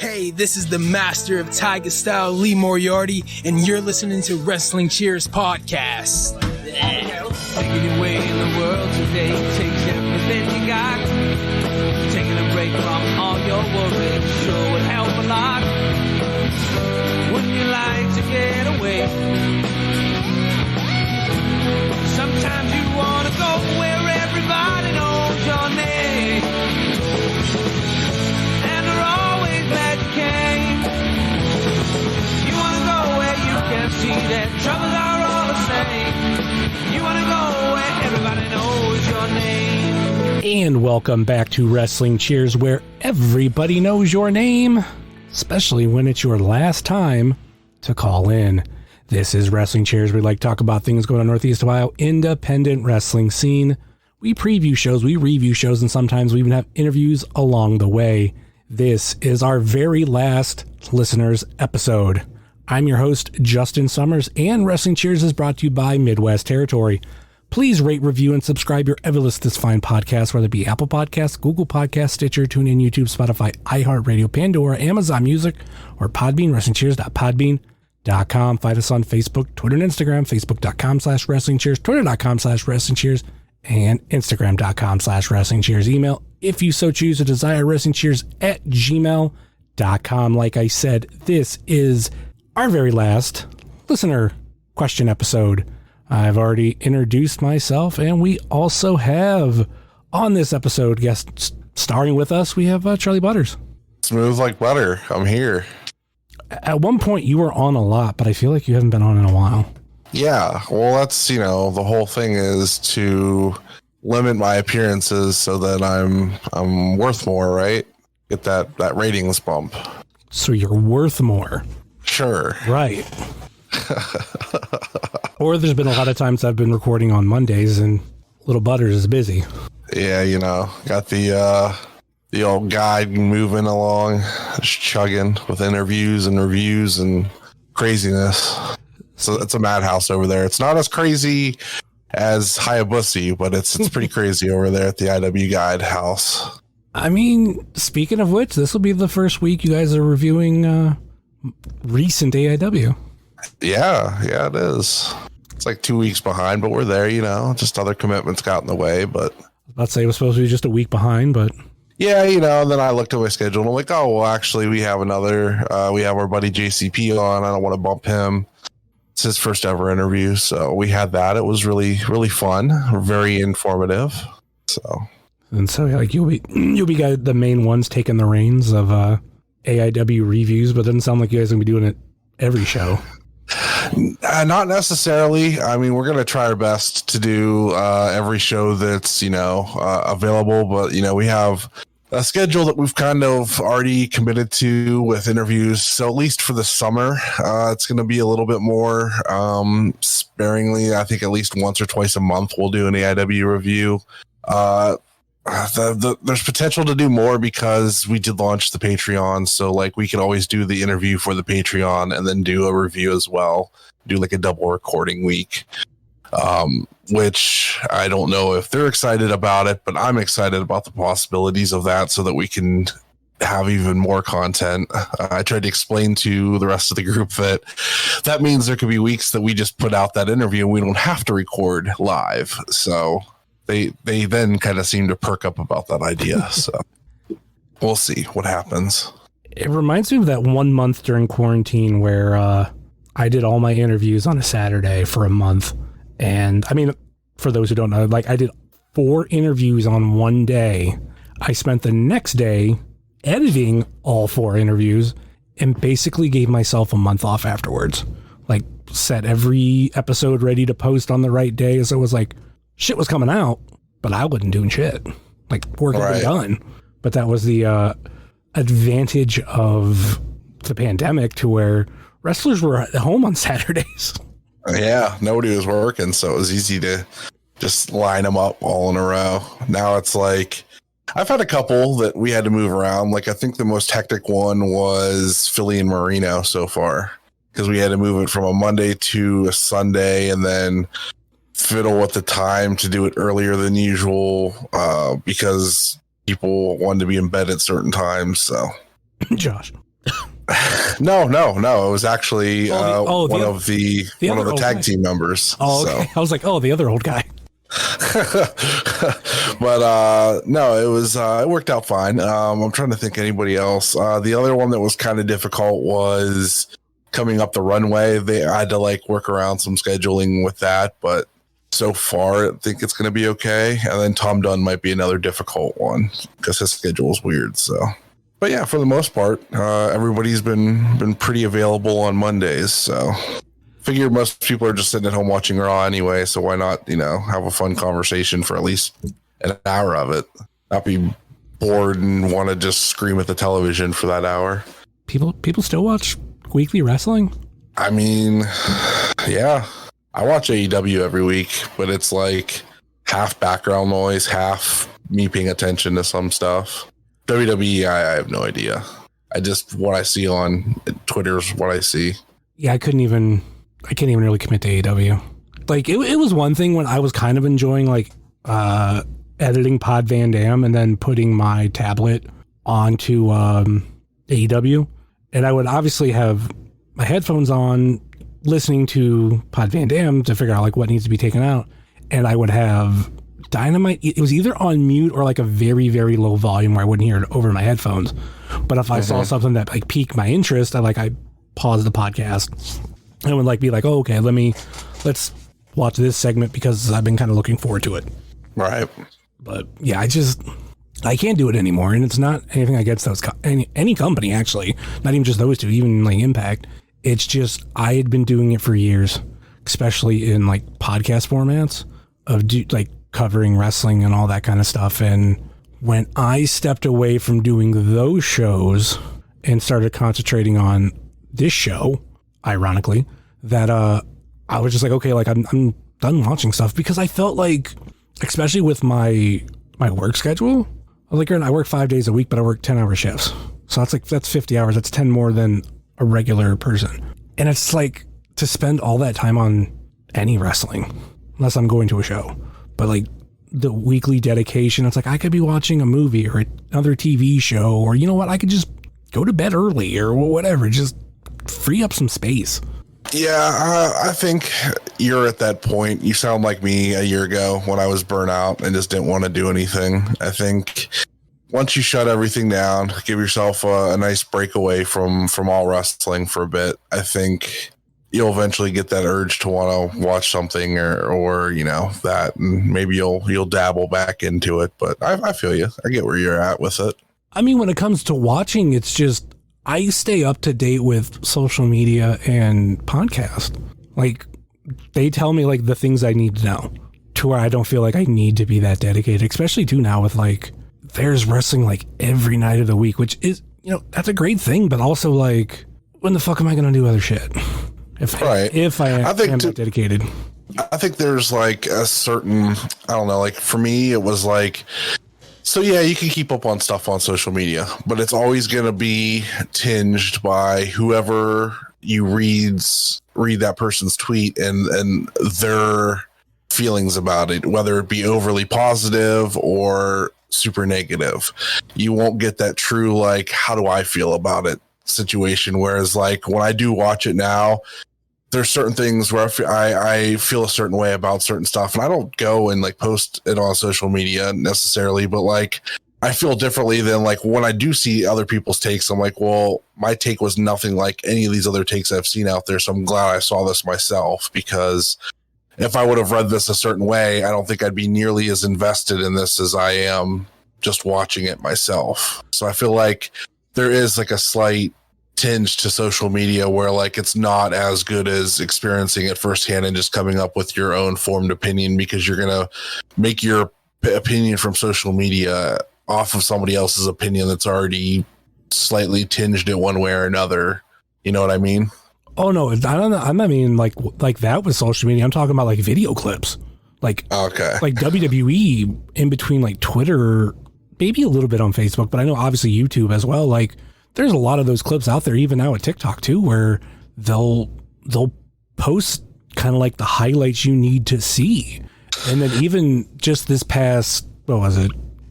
Hey, this is the master of Tiger Style, Lee Moriarty, and you're listening to Wrestling Cheers Podcast. Taking your way in the world today takes everything you got. Taking a break from all your worries sure would help a lot. Wouldn't you like to get away? Sometimes you want to go where everybody knows your name. And they're always glad you came. You want to go where you can see that troubles are all the same. You want to go where everybody knows your name. And welcome back to Wrestling Cheers, where everybody knows your name, especially when it's your last time to call in. This is Wrestling Cheers. We like to talk about things going on Northeast Ohio independent wrestling scene. We preview shows, we review shows, and sometimes we even have interviews along the way. This is our very last listeners episode. I'm your host, Justin Summers, and Wrestling Cheers is brought to you by Midwest Territory. Please rate, review, and subscribe your ever listen to this fine podcast, whether it be Apple Podcasts, Google Podcasts, Stitcher, TuneIn, YouTube, Spotify, iHeartRadio, Pandora, Amazon Music, or Podbean, WrestlingCheers.podbean.com. Find us on Facebook, Twitter, and Instagram, Facebook.com/WrestlingCheers, Twitter.com/WrestlingCheers, and Instagram.com/WrestlingCheers. Email, if you so choose to desire, WrestlingCheers@gmail.com. Like I said, this is our very last listener question episode. I've already introduced myself, and we also have on this episode guest starring with us. We have Charlie Butters. Smooth like butter. I'm here. At one point, you were on a lot, but I feel like you haven't been on in a while. Yeah, well, that's, the whole thing is to limit my appearances so that I'm worth more, right? Get that ratings bump. So you're worth more. Sure. Right. Or there's been a lot of times I've been recording on Mondays and Little Butters is busy. Yeah, got the old guide moving along, just chugging with interviews and reviews and craziness. So it's a madhouse over there. It's not as crazy as Hayabusa, but it's pretty crazy over there at the IW Guide house. I mean, speaking of which, this will be the first week you guys are reviewing recent AIW. Yeah, it is. It's like 2 weeks behind, but we're there, just other commitments got in the way, but I'd say it was supposed to be just a week behind, but yeah, then I looked at my schedule and I'm like, oh, well, actually we have we have our buddy JCP on. I don't want to bump him. It's his first ever interview. So we had that. It was really, really fun, very informative. So you'll be the main ones taking the reins of AIW reviews, but it doesn't sound like you guys are going to be doing it every show. Not necessarily. I mean, we're going to try our best to do every show that's, available. But, we have a schedule that we've kind of already committed to with interviews. So at least for the summer, it's going to be a little bit more sparingly. I think at least once or twice a month we'll do an AIW review. There's potential to do more because we did launch the Patreon. So we could always do the interview for the Patreon and then do a review as well, do like a double recording week, which I don't know if they're excited about it, but I'm excited about the possibilities of that so that we can have even more content. I tried to explain to the rest of the group that means there could be weeks that we just put out that interview and we don't have to record live. So They then kind of seem to perk up about that idea. So we'll see what happens. It reminds me of that 1 month during quarantine where I did all my interviews on a Saturday for a month. And I mean, for those who don't know, I did 4 interviews on one day. I spent the next day editing all 4 interviews and basically gave myself a month off afterwards. Set every episode ready to post on the right day. So it was shit was coming out, but I wasn't doing shit. Work had been done. But that was the advantage of the pandemic to where wrestlers were at home on Saturdays. Yeah, nobody was working, so it was easy to just line them up all in a row. Now it's I've had a couple that we had to move around. I think the most hectic one was Philly and Marino so far because we had to move it from a Monday to a Sunday and then fiddle with the time to do it earlier than usual because people wanted to be in bed at certain times. So Josh, No. It was actually one of the tag team members. Oh, okay. So. I was like, the other old guy. But no, it worked out fine. I'm trying to think anybody else. The other one that was kind of difficult was coming up the runway. I had to like work around some scheduling with that, but so far I think it's going to be okay. And then Tom Dunn might be another difficult one because his schedule is weird. So, but yeah, for the most part, everybody's been pretty available on Mondays. So figure most people are just sitting at home watching Raw anyway, so why not, have a fun conversation for at least an hour of it, not be bored and want to just scream at the television for that hour. People still watch weekly wrestling? I mean, yeah, I watch AEW every week, but it's like half background noise, half me paying attention to some stuff. WWE, I have no idea. What I see on Twitter is what I see. Yeah, I can't even really commit to AEW. Like it was one thing when I was kind of enjoying like editing Pod Van Dam and then putting my tablet onto AEW, and I would obviously have my headphones on listening to Pod Van Dam to figure out like what needs to be taken out, and I would have Dynamite. It was either on mute or like a very, very low volume where I wouldn't hear it over my headphones. But if I saw something that like piqued my interest, I paused the podcast. I would like be like, oh, okay, let's watch this segment because I've been kind of looking forward to it. Right. But yeah, I can't do it anymore. And it's not anything against those, any company actually, not even just those two, even like Impact. It's just, I had been doing it for years, especially in like podcast formats of like covering wrestling and all that kind of stuff. And when I stepped away from doing those shows and started concentrating on this show, ironically, that I was just like, okay, like I'm done watching stuff, because I felt like, especially with my work schedule, I was like, I work 5 days a week, but I work 10-hour shifts. So that's 50 hours. That's 10 more than a regular person. And it's like to spend all that time on any wrestling, unless I'm going to a show. But like the weekly dedication, it's like I could be watching a movie or another TV show, or you know what, I could just go to bed early or whatever, just free up some space. Yeah, I think you're at that point. You sound like me a year ago when I was burnt out and just didn't want to do anything. I think once you shut everything down, give yourself a nice break away from all wrestling for a bit, I think you'll eventually get that urge to want to watch something or that, and maybe you'll dabble back into it. But I feel you. I get where you're at with it. I mean, when it comes to watching, it's just I stay up to date with social media and podcast. Like they tell me like the things I need to know, to where I don't feel like I need to be that dedicated, especially too now with like there's wrestling like every night of the week, which is, that's a great thing. But also like, when the fuck am I going to do other shit? If I am not dedicated. I think there's like a certain, I don't know, like for me, it was like, so yeah, you can keep up on stuff on social media, but it's always going to be tinged by whoever you read that person's tweet and their feelings about it, whether it be overly positive or super negative. You won't get that true, like, how do I feel about it situation. Whereas like when I do watch it now, there's certain things where I feel a certain way about certain stuff, and I don't go and like post it on social media necessarily, but like I feel differently than like when I do see other people's takes. I'm like, well, my take was nothing like any of these other takes I've seen out there. So I'm glad I saw this myself, because if I would have read this a certain way, I don't think I'd be nearly as invested in this as I am just watching it myself. So I feel like there is like a slight tinge to social media where like it's not as good as experiencing it firsthand and just coming up with your own formed opinion, because you're going to make your opinion from social media off of somebody else's opinion that's already slightly tinged it one way or another. You know what I mean? Oh no, I'm not mean like that with social media. I'm talking about like video clips, like WWE in between like Twitter, maybe a little bit on Facebook, but I know obviously YouTube as well. Like there's a lot of those clips out there, even now at TikTok too, where they'll post kind of like the highlights you need to see. And then even just this past,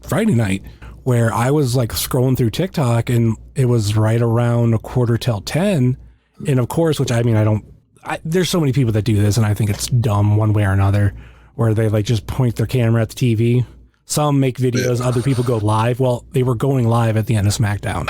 Friday night, where I was like scrolling through TikTok and it was right around 9:45. And of course, which I mean, there's so many people that do this, and I think it's dumb one way or another, where they like just point their camera at the TV. Some make videos, other people go live. Well, they were going live at the end of SmackDown.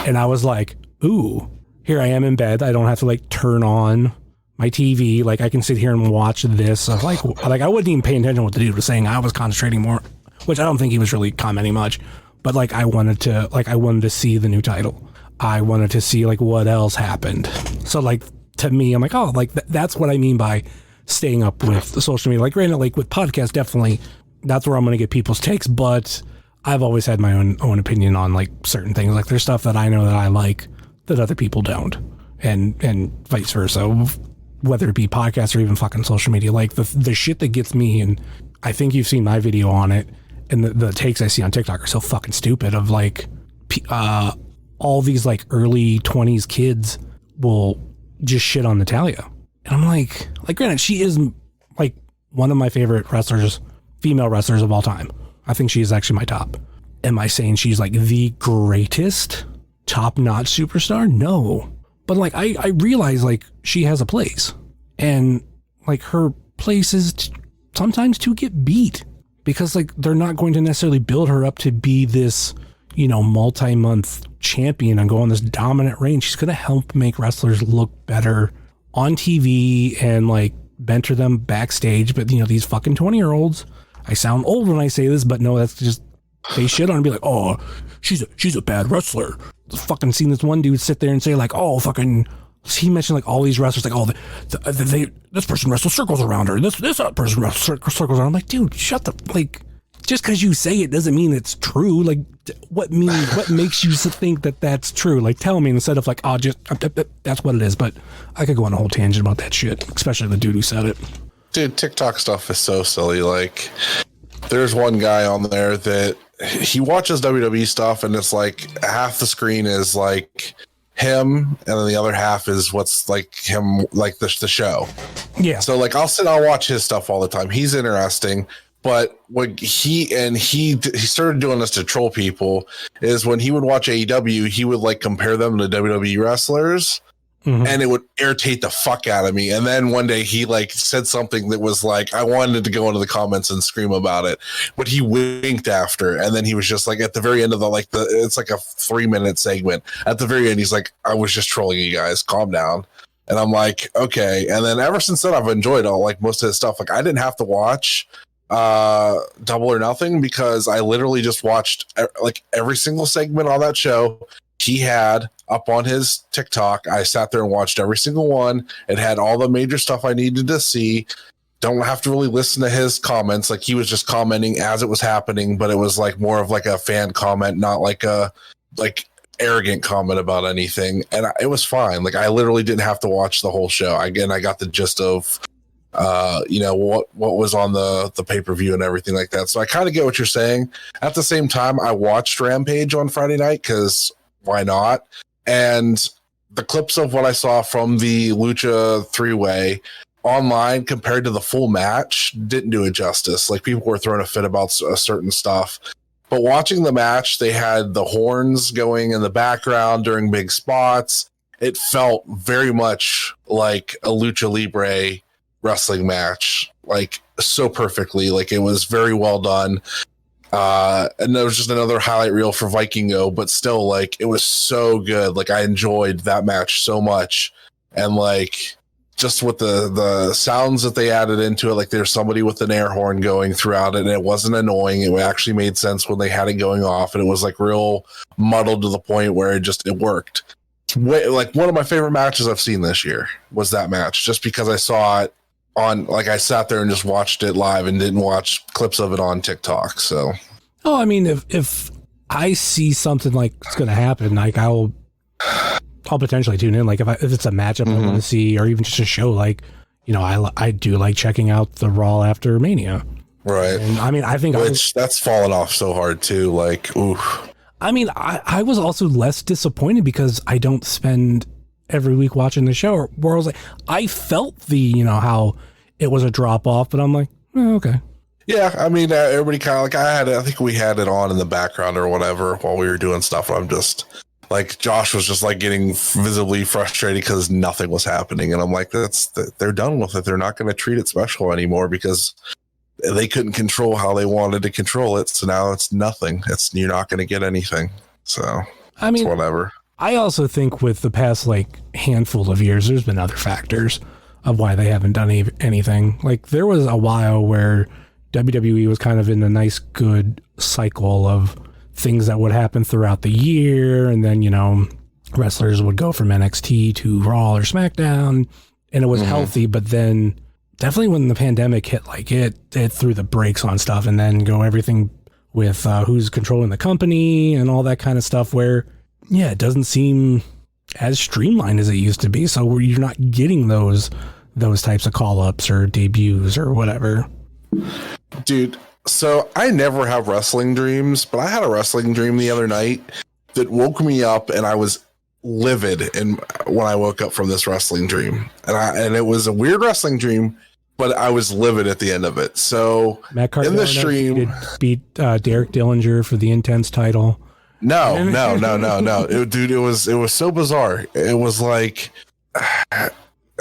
And I was like, ooh, here I am in bed. I don't have to like turn on my TV. Like I can sit here and watch this. Like I wasn't even paying attention to what the dude was saying. I was concentrating more, which I don't think he was really commenting much. But like I wanted to see the new title. I wanted to see like what else happened. So like to me, I'm like, oh, like that's what I mean by staying up with the social media. Like granted, like with podcasts, definitely that's where I'm going to get people's takes. But I've always had my own opinion on like certain things. Like there's stuff that I know that I like that other people don't, and vice versa. Whether it be podcasts or even fucking social media, like the shit that gets me, and I think you've seen my video on it, and the takes I see on TikTok are so fucking stupid. Of like, all these like early 20s kids will just shit on Natalya, and I'm like granted, she is like one of my favorite wrestlers, female wrestlers of all time. I think she is actually my top. Am I saying she's like the greatest, top-notch superstar? No. But like I realize like she has a place, and like her place is sometimes to get beat, because like they're not going to necessarily build her up to be this, you know, multi-month champion and go on this dominant reign. She's going to help make wrestlers look better on TV and like mentor them backstage. But you know, these fucking 20-year-olds, I sound old when I say this, but no, that's just, they shit on and be like, oh, she's a bad wrestler. Fucking seen this one dude sit there and say like, oh, fucking, he mentioned like all these wrestlers, like, oh, this person wrestles circles around her, this person wrestles circles around. I'm like, dude, shut the, like, just because you say it doesn't mean it's true. Like, what makes you think that that's true? Like, tell me, instead of like, oh, just that's what it is. But I could go on a whole tangent about that shit, especially the dude who said it. Dude, TikTok stuff is so silly. Like, there's one guy on there that he watches WWE stuff, and it's like half the screen is like him, and then the other half is what's like him, like the show. Yeah. So like I'll watch his stuff all the time. He's interesting. But what he started doing this to troll people is when he would watch AEW, he would like compare them to WWE wrestlers. Mm-hmm. And it would irritate the fuck out of me. And then one day he like said something that was like, I wanted to go into the comments and scream about it, but he winked after. And then he was just like, at the very end of it's like a 3-minute segment. At the very end, he's like, I was just trolling you guys, calm down. And I'm like, okay. And then ever since then, I've enjoyed like most of his stuff. Like I didn't have to watch Double or Nothing, because I literally just watched like every single segment on that show he had up on his TikTok. I sat there and watched every single one. It had all the major stuff I needed to see. Don't have to really listen to his comments. Like he was just commenting as it was happening, but it was like more of like a fan comment, not like a like arrogant comment about anything. And it was fine. Like I literally didn't have to watch the whole show. Again, I got the gist of you know, what was on the pay-per-view and everything like that. So I kind of get what you're saying. At the same time, I watched Rampage on Friday night because why not? And the clips of what I saw from the Lucha 3-way online compared to the full match didn't do it justice. Like people were throwing a fit about certain stuff. But watching the match, they had the horns going in the background during big spots. It felt very much like a Lucha Libre wrestling match, like so perfectly. Like it was very well done. And there was just another highlight reel for Vikingo, but still, like, it was so good. Like, I enjoyed that match so much. And, like, just with the sounds that they added into it, like, there's somebody with an air horn going throughout it, and it wasn't annoying. It actually made sense when they had it going off, and it was, like, real muddled to the point where it worked. Like, one of my favorite matches I've seen this year was that match, just because I saw it on, like, I sat there and just watched it live and didn't watch clips of it on TikTok. So, I mean, if I see something like it's going to happen, like I'll potentially tune in. Like if it's a matchup I want to see, or even just a show, like, you know, I do like checking out the Raw after Mania. Right. And I mean, I think that's fallen off so hard too. Like, oof. I mean, I was also less disappointed because I don't spend every week watching the show, where I was like, I felt how it was a drop off, but I'm like, okay. Yeah, I mean, everybody kind of like, I think we had it on in the background or whatever while we were doing stuff. I'm just like Josh was just like getting visibly frustrated because nothing was happening. And I'm like, they're done with it. They're not going to treat it special anymore because they couldn't control how they wanted to control it. So now it's nothing. You're not going to get anything. So I mean, it's whatever. I also think with the past like handful of years, there's been other factors of why they haven't done anything. Like there was a while where WWE was kind of in a nice, good cycle of things that would happen throughout the year. And then, wrestlers would go from NXT to Raw or SmackDown, and it was healthy. But then definitely when the pandemic hit, like it threw the brakes on stuff, and then go everything with who's controlling the company and all that kind of stuff where, it doesn't seem as streamlined as it used to be. So you're not getting those types of call-ups or debuts or whatever. Dude, so I never have wrestling dreams, but I had a wrestling dream the other night that woke me up, and I was livid when I woke up from this wrestling dream. And it was a weird wrestling dream, but I was livid at the end of it. So Matt Cardona in the stream beat Derek Dillinger for the Intense title. No. Dude, it was so bizarre. It was like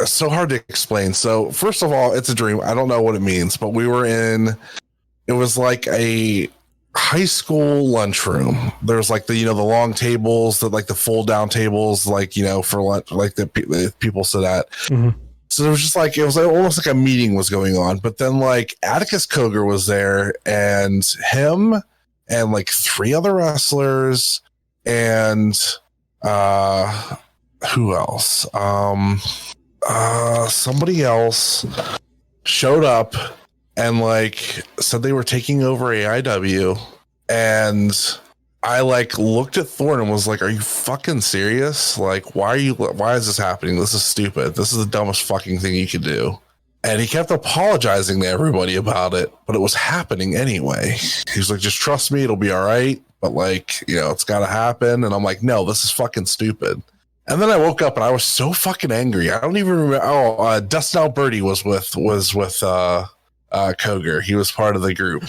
so hard to explain. So first of all, it's a dream. I don't know what it means, but it was like a high school lunchroom. There's like the long tables, that like the fold down tables, like, for lunch, like the people sit at. Mm-hmm. So it was almost like a meeting was going on, but then like Atticus Cogar was there, and him and like 3 other wrestlers, and who else? Somebody else showed up and like said they were taking over AIW, and I like looked at Thorne and was like, are you fucking serious? Like, why is this happening? This is stupid. This is the dumbest fucking thing you could do. And he kept apologizing to everybody about it, but it was happening anyway. He was like, just trust me, it'll be all right. But like, it's got to happen. And I'm like, no, this is fucking stupid. And then I woke up and I was so fucking angry. I don't even remember. Dustin Alberti was with Cogar. He was part of the group.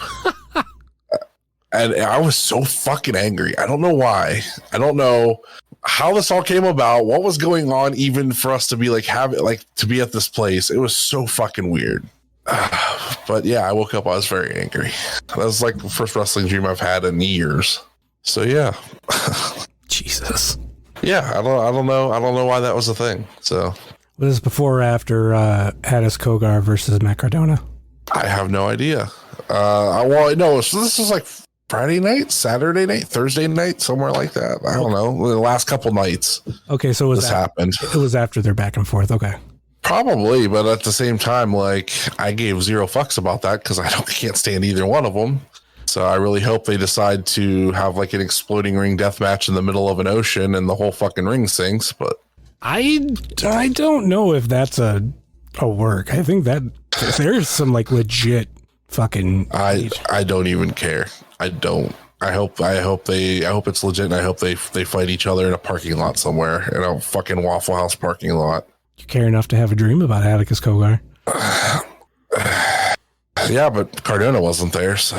And I was so fucking angry. I don't know why. I don't know how this all came about, what was going on, even for us to be like, to be at this place. It was so fucking weird. But yeah, I woke up, I was very angry. That was like the first wrestling dream I've had in years. So yeah. Jesus. Yeah, I don't know why that was a thing. So was this before or after Atticus Cogar versus Matt Cardona? I have no idea. No, so this was like Friday night, Saturday night, Thursday night, somewhere like that. I don't know. The last couple nights. Okay, so happened. It was after their back and forth. Okay. Probably, but at the same time, like I gave 0 fucks about that because can't stand either one of them. So I really hope they decide to have like an exploding ring death match in the middle of an ocean and the whole fucking ring sinks. But I don't know if that's a work. I think that there's some like legit fucking. I don't even care. I don't. I hope it's legit, and I hope they fight each other in a parking lot somewhere, in a fucking Waffle House parking lot. You care enough to have a dream about Atticus Cogar? Yeah, but Cardona wasn't there, so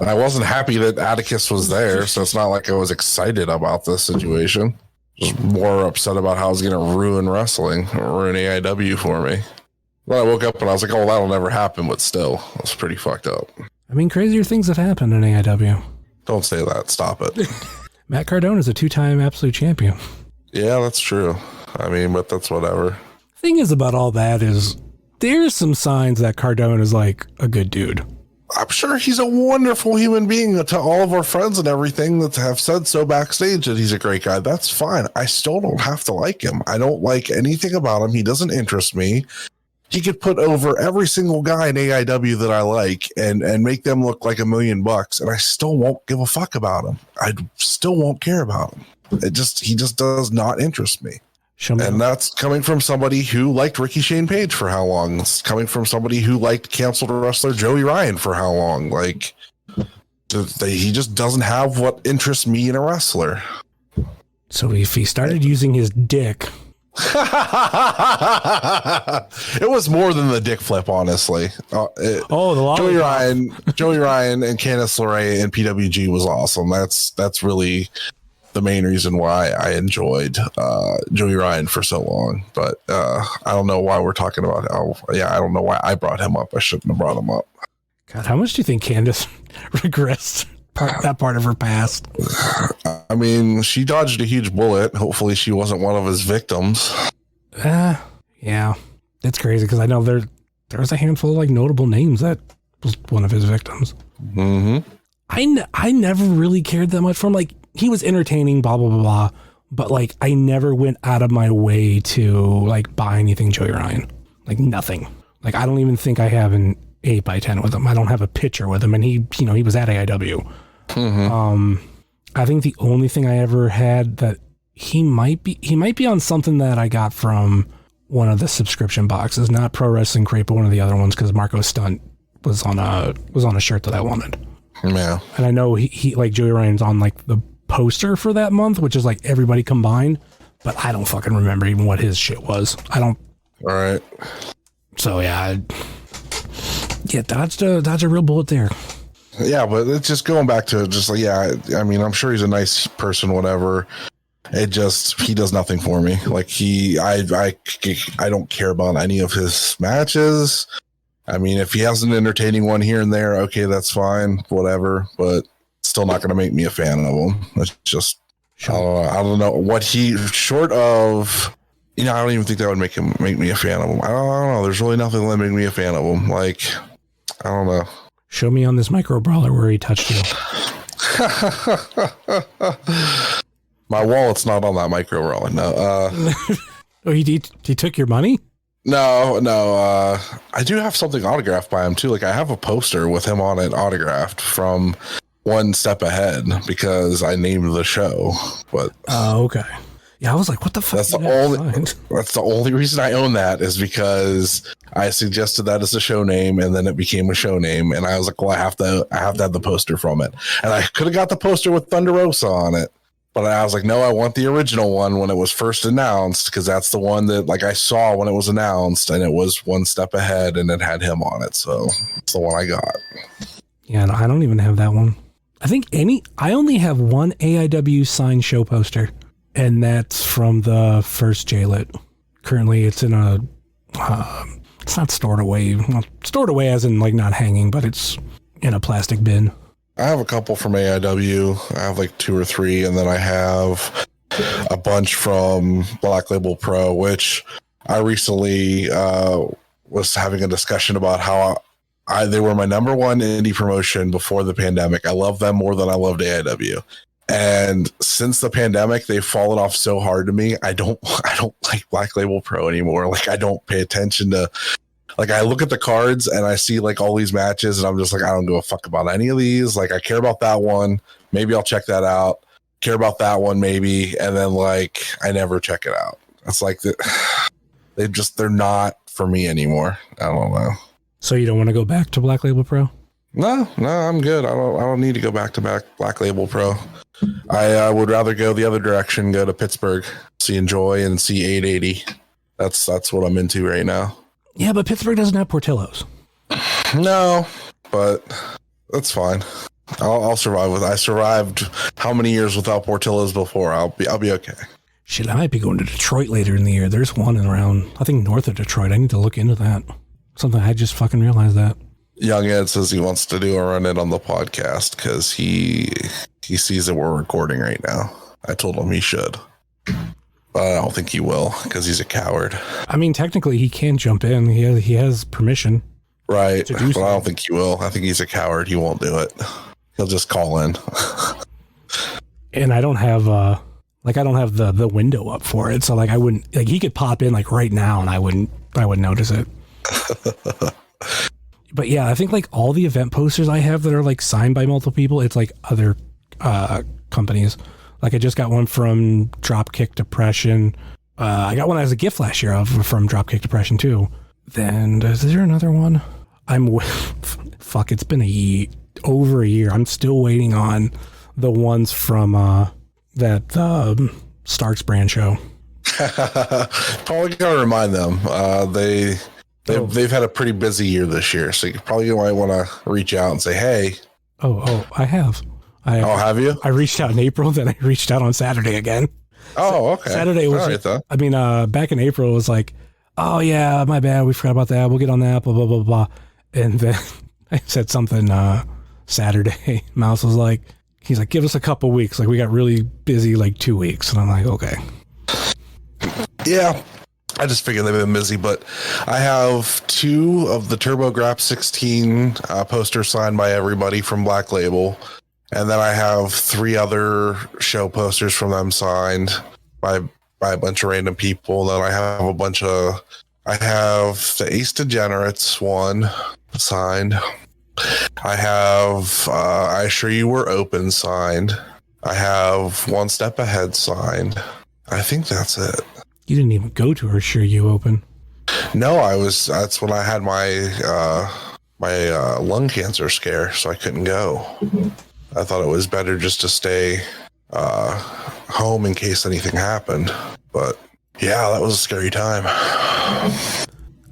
I wasn't happy that Atticus was there. So it's not like I was excited about this situation. Just more upset about how I was going to ruin wrestling, or ruin AIW for me. Then I woke up and I was like, oh, that'll never happen, but still, it was pretty fucked up. I mean, crazier things have happened in AIW. Don't say that. Stop it. Matt Cardona is a 2-time absolute champion. Yeah, that's true. I mean, but that's whatever. Thing is about all that is there's some signs that Cardona is like a good dude. I'm sure he's a wonderful human being to all of our friends and everything that have said so backstage that he's a great guy. That's fine. I still don't have to like him. I don't like anything about him. He doesn't interest me. He could put over every single guy in AIW that I like and make them look like $1 million, and I still won't give a fuck about him. I still won't care about him. He just does not interest me. And that's coming from somebody who liked Ricky Shane Page for how long? It's coming from somebody who liked canceled wrestler Joey Ryan for how long? Like, he just doesn't have what interests me in a wrestler. So if he started using his dick... It was more than the dick flip, honestly. The Joey Ryan and Candice LeRae and PWG was awesome. That's really the main reason why I enjoyed Joey Ryan for so long. But I don't know why we're talking about. I don't know why I brought him up. I shouldn't have brought him up. God, how much do you think Candice regrets that part of her past? I mean, she dodged a huge bullet. Hopefully, she wasn't one of his victims. Yeah, it's crazy because I know there was a handful of like notable names that was one of his victims. Mm-hmm. I never really cared that much for him. Like, he was entertaining, blah, blah, blah, blah. But, like, I never went out of my way to, like, buy anything Joey Ryan. Like, nothing. Like, I don't even think I have an 8x10 with him. I don't have a picture with him. And he was at AIW. Mm-hmm. I think the only thing I ever had that he might be on something that I got from one of the subscription boxes, not Pro Wrestling Crate, but one of the other ones, because Marco Stunt was on a shirt that I wanted. Yeah. And I know he like Joey Ryan's on like the poster for that month, which is like everybody combined, but I don't fucking remember even what his shit was. I don't. All right. So yeah, dodged a real bullet there. Yeah, but it's just going back to just like, yeah, I mean, I'm sure he's a nice person, whatever. He does nothing for me. Like I don't care about any of his matches. I mean, if he has an entertaining one here and there, okay, that's fine, whatever. But still not going to make me a fan of him. It's just, I don't know what he, short of, I don't even think that would make me a fan of him. I don't know. There's really nothing that make me a fan of him. Like, I don't know. Show me on this micro brawler where he touched you. My wallet's not on that micro brawler. No. Oh, he took your money? No. I do have something autographed by him too. Like, I have a poster with him on it autographed from One Step Ahead because I named the show. But okay. Yeah, I was like, what the fuck? That's the only reason I own that is because I suggested that as a show name, and then it became a show name, and I was like, well, I have to have the poster from it, and I could have got the poster with Thunder Rosa on it. But I was like, no, I want the original one when it was first announced, because that's the one that like I saw when it was announced, and it was One Step Ahead, and it had him on it. So it's the one I got. Yeah, I don't even have that one. I only have one AIW signed show poster, and that's from the first J-Lit. Currently, it's in a, it's not stored away. Well, stored away as in like not hanging, but it's in a plastic bin. I have a couple from AIW. I have like 2 or 3, and then I have a bunch from Black Label Pro, which I recently was having a discussion about how they were my number one indie promotion before the pandemic. I love them more than I loved AIW. And since the pandemic, they've fallen off so hard to me. I don't like Black Label Pro anymore. Like, I don't pay attention to. Like, I look at the cards and I see like all these matches and I'm just like, I don't give a fuck about any of these. Like, I care about that one. Maybe I'll check that out. Care about that one, maybe. And then like, I never check it out. It's like they're not for me anymore. I don't know. So you don't want to go back to Black Label Pro? No, I'm good. I don't need to go back to Black Label Pro. I would rather go the other direction, go to Pittsburgh, see Enjoy and see 880. That's what I'm into right now. Yeah, but Pittsburgh doesn't have Portillo's. No, but that's fine. I'll survive with. I survived how many years without Portillo's before? I'll be okay. Shit, I might be going to Detroit later in the year. There's one around, I think, north of Detroit. I need to look into that. Something I just fucking realized that. Young Ed says he wants to do a run-in on the podcast because he sees that we're recording right now. I told him he should. But I don't think he will because he's a coward. I mean, technically, he can jump in. He has permission. Right. But I don't think he will. I think he's a coward. He won't do it. He'll just call in. And I don't have the window up for it. So like I wouldn't, like, he could pop in like right now and I wouldn't notice it. But yeah, I think like all the event posters I have that are like signed by multiple people, it's like other companies. Like I just got one from Dropkick Depression. I got one as a gift last year from Dropkick Depression too. Then is there another one? Fuck, it's been over a year. I'm still waiting on the ones from that Starks brand show. Probably gotta remind them. They've had a pretty busy year this year, so you probably might want to reach out and say, hey. Oh, I have Have you? I reached out in April, then I reached out on Saturday again. Oh, okay. Saturday was, back in April, it was like, oh yeah, my bad, we forgot about that, we'll get on that, blah, blah, blah, blah. And then I said something Saturday. Mouse was like, he's like, give us a couple weeks. Like, we got really busy like 2 weeks. And I'm like, okay. Yeah. I just figured they've been busy, but I have 2 of the TurboGrafx 16 posters signed by everybody from Black Label. And then I have 3 other show posters from them signed by a bunch of random people. Then I have the Ace Degenerates one signed. I have I Assure You We're Open signed. I have One Step Ahead signed. I think that's it. You didn't even go to her Assure You Open. No, that's when I had my lung cancer scare, so I couldn't go. I thought it was better just to stay home in case anything happened. But yeah, that was a scary time.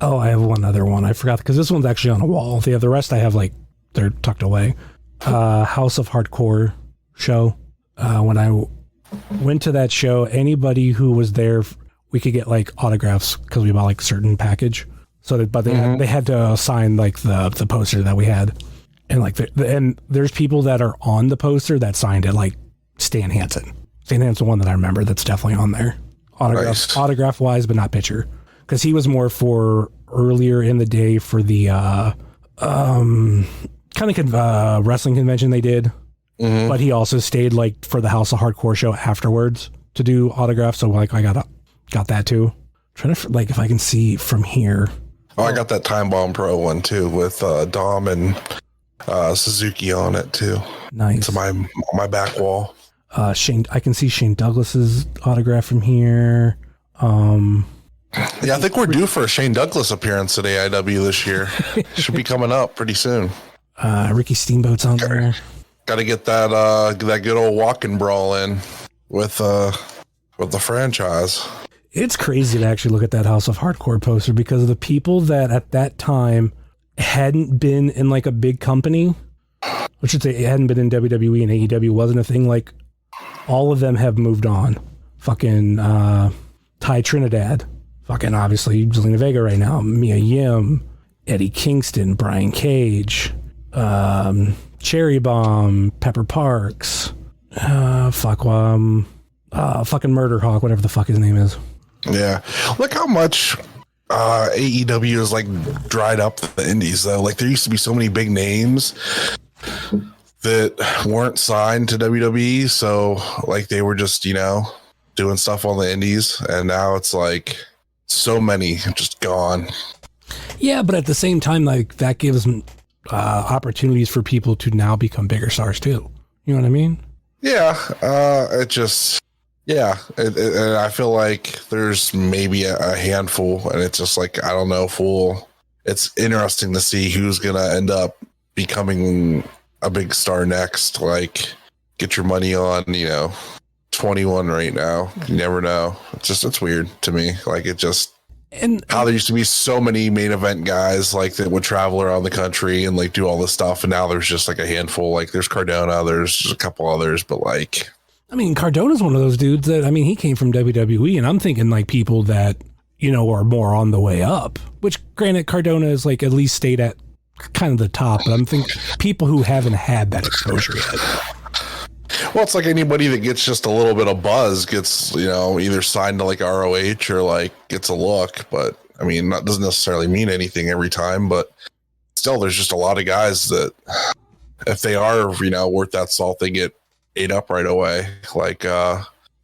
Oh, I have one other one. I forgot because this one's actually on a wall. The rest I have like they're tucked away. House of Hardcore show. When I went to that show, anybody who was there, we could get like autographs because we bought like a certain package. So, they had to sign like the poster that we had, and like and there's people that are on the poster that signed it, like Stan Hansen. Stan Hansen, one that I remember, that's definitely on there. Autograph wise, but not picture, because he was more for earlier in the day for the kind of wrestling convention they did. Mm-hmm. But he also stayed like for the House of Hardcore show afterwards to do autographs. So like I got that too. Trying to like if I can see from here. Oh, I got that Time Bomb Pro one too with Dom and Suzuki on it too. Nice. It's on my back wall. Shane, I can see Shane Douglas's autograph from here. Yeah, I think we're due for a Shane Douglas appearance at AIW this year. Should be coming up pretty soon. Ricky Steamboat's on there. Got to get that good old walking brawl in with the franchise. It's crazy to actually look at that House of Hardcore poster because of the people that at that time hadn't been in like a big company. I should say it hadn't been in WWE and AEW wasn't a thing. Like all of them have moved on. Fucking Ty Trinidad. Fucking obviously Zelina Vega right now. Mia Yim. Eddie Kingston. Brian Cage. Cherry Bomb. Pepper Parks. Fucking Murder Hawk, whatever the fuck his name is. Yeah. Look how much AEW is like dried up the indies though. Like there used to be so many big names that weren't signed to WWE. So like they were just, doing stuff on the indies. And now it's like so many just gone. Yeah. But at the same time, like that gives opportunities for people to now become bigger stars too. You know what I mean? Yeah. And I feel like there's maybe a handful, and it's just like, I don't know, it's interesting to see who's going to end up becoming a big star next. Like, get your money on, 21 right now. You never know. It's weird to me. Like, how there used to be so many main event guys like that would travel around the country and like do all this stuff. And now there's just like a handful. Like, there's Cardona, there's just a couple others, but like, I mean, Cardona's one of those dudes that, he came from WWE, and I'm thinking like people that, are more on the way up, which granted Cardona is like at least stayed at kind of the top, but I'm thinking people who haven't had that exposure yet. Well, it's like anybody that gets just a little bit of buzz gets, either signed to like ROH or like gets a look, but I mean, that doesn't necessarily mean anything every time, but still there's just a lot of guys that if they are, worth that salt, they get ate up right away, like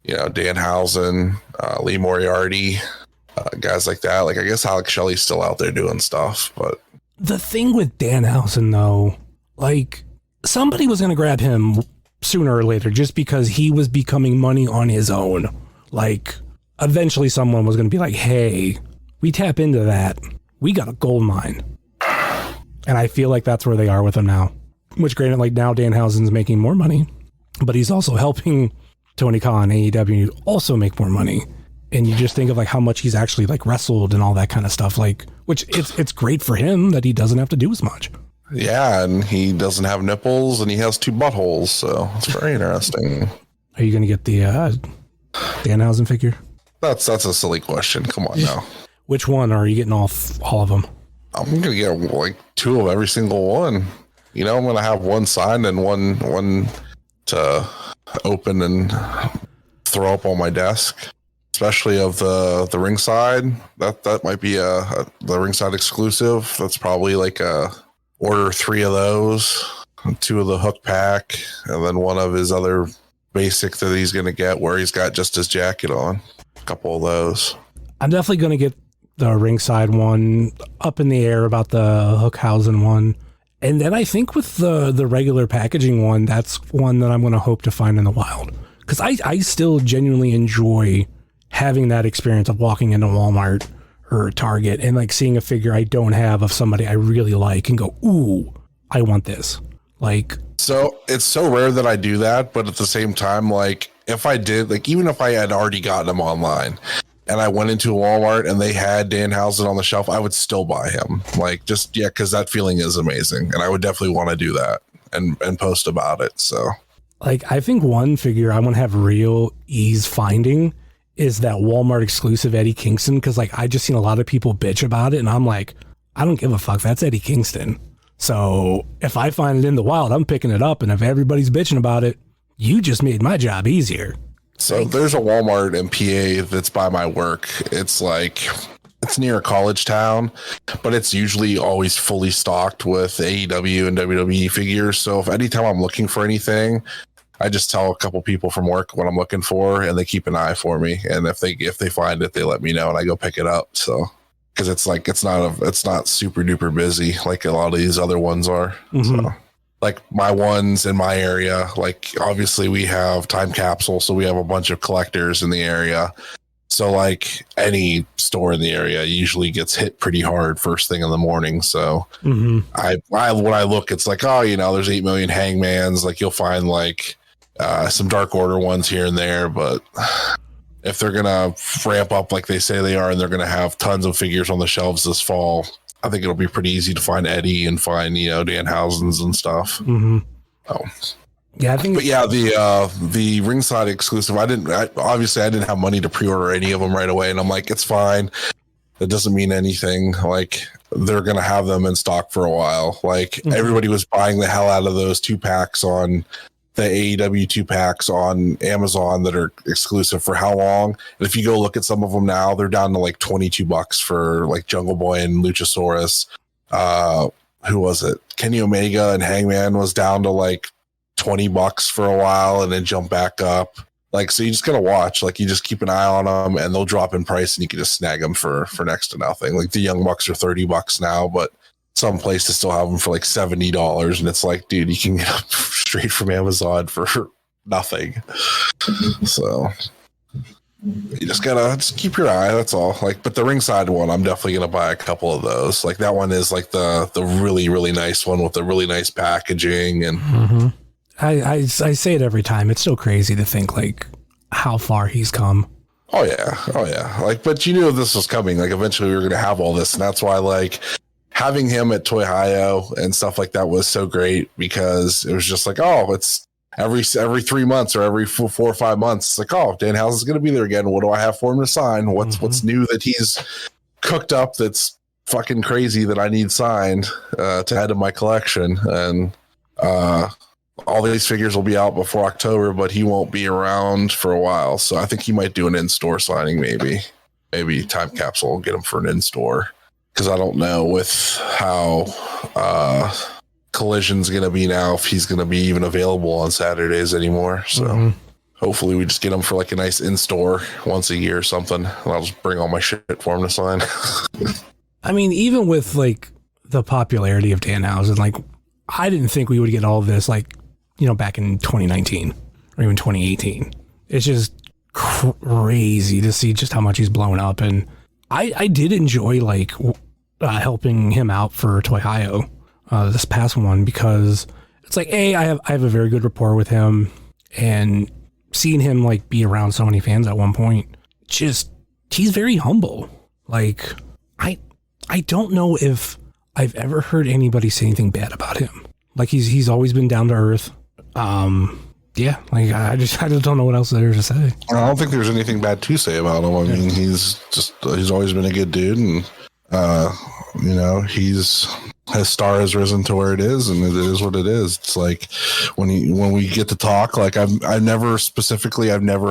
Danhausen, Lee Moriarty, guys like that. Like I guess Alex Shelley's still out there doing stuff, but the thing with Danhausen though, like somebody was going to grab him sooner or later just because he was becoming money on his own. Like eventually someone was going to be like, hey, we tap into that, we got a gold mine. And I feel like that's where they are with him now, which granted, like now Danhausen's making more money, but he's also helping Tony Khan, AEW, also make more money. And you just think of like how much he's actually like wrestled and all that kind of stuff. Like, which it's great for him that he doesn't have to do as much. Yeah, and he doesn't have nipples, and he has 2 buttholes, so it's very interesting. Are you going to get the Danhausen figure? That's a silly question. Come on now. Which one? Or are you getting all of them? I'm gonna get like 2 of every single one. You know, I'm gonna have one signed and one to open and throw up on my desk. Especially of the ringside. That might be the ringside exclusive. That's probably like order 3 of those, 2 of the hook pack, and then 1 of his other basic that he's gonna get where he's got just his jacket on. A couple of those. I'm definitely going to get the ringside one, up in the air about the Hookhausen one. And then I think with the regular packaging one, that's one that I'm going to hope to find in the wild. Because I still genuinely enjoy having that experience of walking into Walmart or Target and like seeing a figure I don't have of somebody I really like and go, ooh, I want this. Like, so it's so rare that I do that, but at the same time, like if I did, like even if I had already gotten them online and I went into a Walmart and they had Danhausen on the shelf, I would still buy him. Like just, yeah, because that feeling is amazing. And I would definitely want to do that and post about it. So like, I think one figure I want to have real ease finding is that Walmart exclusive Eddie Kingston. Because like, I just seen a lot of people bitch about it. And I'm like, I don't give a fuck. That's Eddie Kingston. So if I find it in the wild, I'm picking it up. And if everybody's bitching about it, you just made my job easier. So there's a Walmart in PA that's by my work. It's like, it's near a college town, but it's usually always fully stocked with AEW and WWE figures. So if anytime I'm looking for anything, I just tell a couple people from work what I'm looking for and they keep an eye for me. And if they find it, they let me know and I go pick it up. So, cause it's like, it's not super duper busy like a lot of these other ones are. Mm-hmm. So. Like my ones in my area, like obviously we have Time Capsule, so we have a bunch of collectors in the area. So like any store in the area usually gets hit pretty hard first thing in the morning. So when I look, it's like, oh, you know, there's 8 million Hangmans. Like you'll find like some Dark Order ones here and there, but if they're gonna ramp up like they say they are, and they're gonna have tons of figures on the shelves this fall, I think it'll be pretty easy to find Eddie and find, you know, Danhausens and stuff. Mm-hmm. Oh, yeah, I think. But yeah, the ringside exclusive. I didn't have money to pre-order any of them right away, and I'm like, it's fine. That doesn't mean anything. Like they're gonna have them in stock for a while. Like everybody was buying the hell out of those 2-packs on the AEW 2-packs on Amazon that are exclusive for how long? And if you go look at some of them now, they're down to like $22 for like Jungle Boy and Luchasaurus. Who was it? Kenny Omega and Hangman was down to like $20 for a while and then jump back up. Like, so you just gotta watch. Like, you just keep an eye on them and they'll drop in price and you can just snag them for next to nothing. Like the Young Bucks are $30 now, but some places still have them for like $70, and it's like, dude, you can get them straight from Amazon for nothing. So you just keep your eye. That's all. Like, but the ringside one, I'm definitely gonna buy a couple of those. Like that one is like the really really nice one with the really nice packaging. And I say it every time. It's so crazy to think like how far he's come. Oh yeah. Like, but you knew this was coming. Like, eventually we were gonna have all this, and that's why like having him at Toy Hio and stuff like that was so great, because it was just like, oh, it's every 3 months or every 4 or 5 months. It's like, oh, Danhausen's going to be there again. What do I have for him to sign? What's new that he's cooked up that's fucking crazy that I need signed to add to my collection? And all these figures will be out before October, but he won't be around for a while. So I think he might do an in-store signing, maybe Time Capsule will get him for an in-store. Because I don't know with how Collision's going to be now, if he's going to be even available on Saturdays anymore. So hopefully we just get him for like a nice in-store once a year or something. And I'll just bring all my shit for him to sign. I mean, even with like the popularity of Danhausen, like I didn't think we would get all of this, like, you know, back in 2019 or even 2018. It's just crazy to see just how much he's blown up. And I did enjoy like helping him out for Toy Hio this past one, because it's like, I have a very good rapport with him, and seeing him like be around so many fans at one point, just he's very humble. Like I don't know if I've ever heard anybody say anything bad about him. Like he's always been down to earth. Yeah, like I just don't know what else there to say. I don't think there's anything bad to say about him. I mean, he's always been a good dude, and you know, his star has risen to where it is, and it is what it is. It's like when we get to talk, like I've never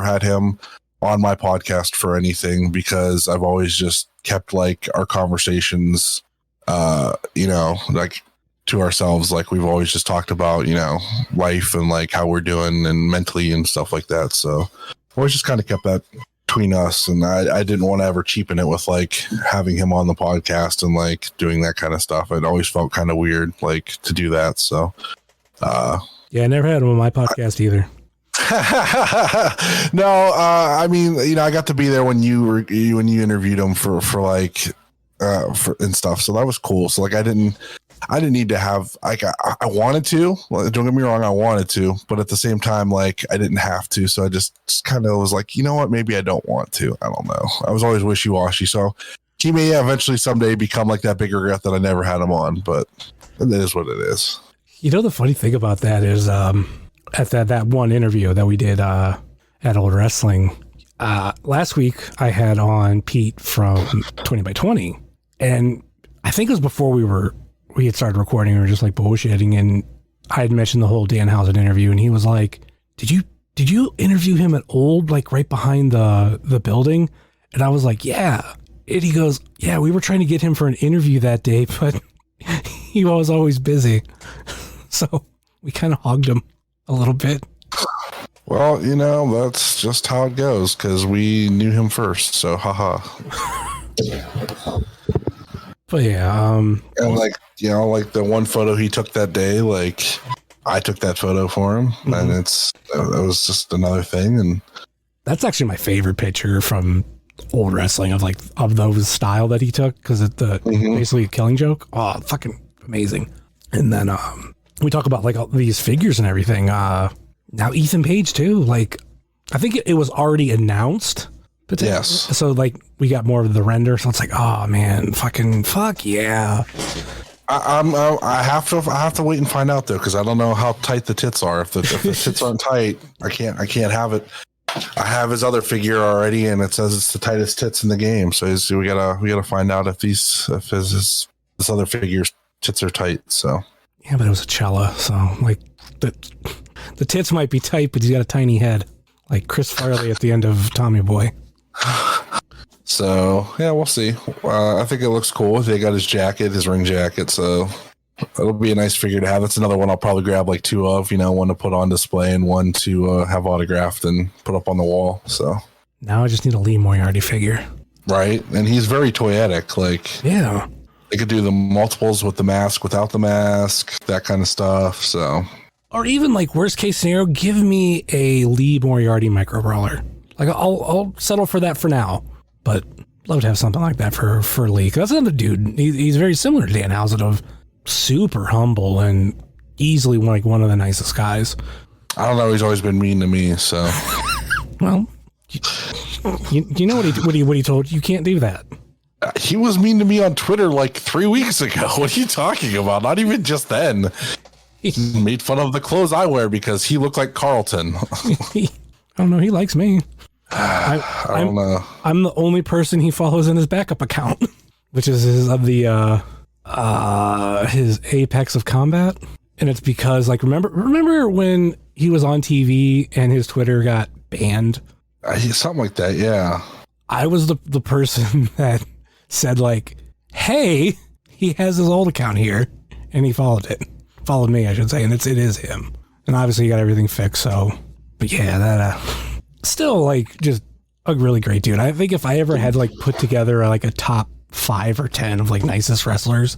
had him on my podcast for anything, because I've always just kept like our conversations, you know, like to ourselves. Like we've always just talked about, you know, life and like how we're doing and mentally and stuff like that. So always just kind of kept that between us, and I didn't want to ever cheapen it with like having him on the podcast and like doing that kind of stuff. It always felt kind of weird like to do that. So yeah, I never had him on my podcast either. No, I mean, you know, I got to be there when you interviewed him for like and stuff, so that was cool. So like I didn't need to have, like, I wanted to, don't get me wrong, I wanted to, but at the same time, like I didn't have to. So I just kind of was like, you know what, maybe I don't want to. I don't know. I was always wishy-washy. So he may eventually someday become like that big regret that I never had him on, but it is what it is. You know, the funny thing about that is, at that one interview that we did at Old Wrestling, last week I had on Pete from 20 by 20, and I think it was before we had started recording. We were just like bullshitting, and I had mentioned the whole Danhausen interview, and he was like, did you interview him at Old, like right behind the building? And I was like, yeah. And he goes, yeah, we were trying to get him for an interview that day, but he was always busy. So we kind of hogged him a little bit. Well, you know, that's just how it goes, because we knew him first. So haha. But yeah, and like, you know, like the one photo he took that day, like I took that photo for him, and that was just another thing. And that's actually my favorite picture from Old Wrestling of those style that he took, because it's basically a Killing Joke. Oh, fucking amazing. And then we talk about like all these figures and everything. Now Ethan Page too. Like I think it was already announced. Yes. So like we got more of the render. So it's like, oh man, fuck yeah. I have to wait and find out though, because I don't know how tight the tits are. If the tits aren't tight, I can't have it. I have his other figure already, and it says it's the tightest tits in the game. So we gotta find out if his other figure's tits are tight. So yeah, but it was a Cella, so like the tits might be tight, but he's got a tiny head, like Chris Farley at the end of Tommy Boy. So yeah, we'll see. I think it looks cool. They got his ring jacket, so it'll be a nice figure to have. That's another one I'll probably grab like two of, you know, one to put on display and one to have autographed and put up on the wall. So now I just need a Lee Moriarty figure. Right, and he's very toyetic. Like, yeah, they could do the multiples with the mask, without the mask, that kind of stuff. So, or even like worst case scenario, give me a Lee Moriarty micro brawler. Like I'll settle for that for now, but love to have something like that for Lee. 'Cause that's another dude. He's very similar to Danhausen, of super humble and easily one of the nicest guys. I don't know. He's always been mean to me. So, well, you know what he told you? You can't do that. He was mean to me on Twitter like 3 weeks ago. What are you talking about? Not even just then. He made fun of the clothes I wear because he looked like Carlton. I don't know. He likes me. I don't know. I'm the only person he follows in his backup account, which is his Apex of Combat. And it's because, like, remember when he was on TV and his Twitter got banned? Something like that, yeah. I was the person that said, like, hey, he has his old account here, and he followed me, I should say, and it is him. And obviously he got everything fixed, so, but yeah, that, still, like, just a really great dude. I think if I ever had, like, put together, like, a top 5 or 10 of, like, nicest wrestlers,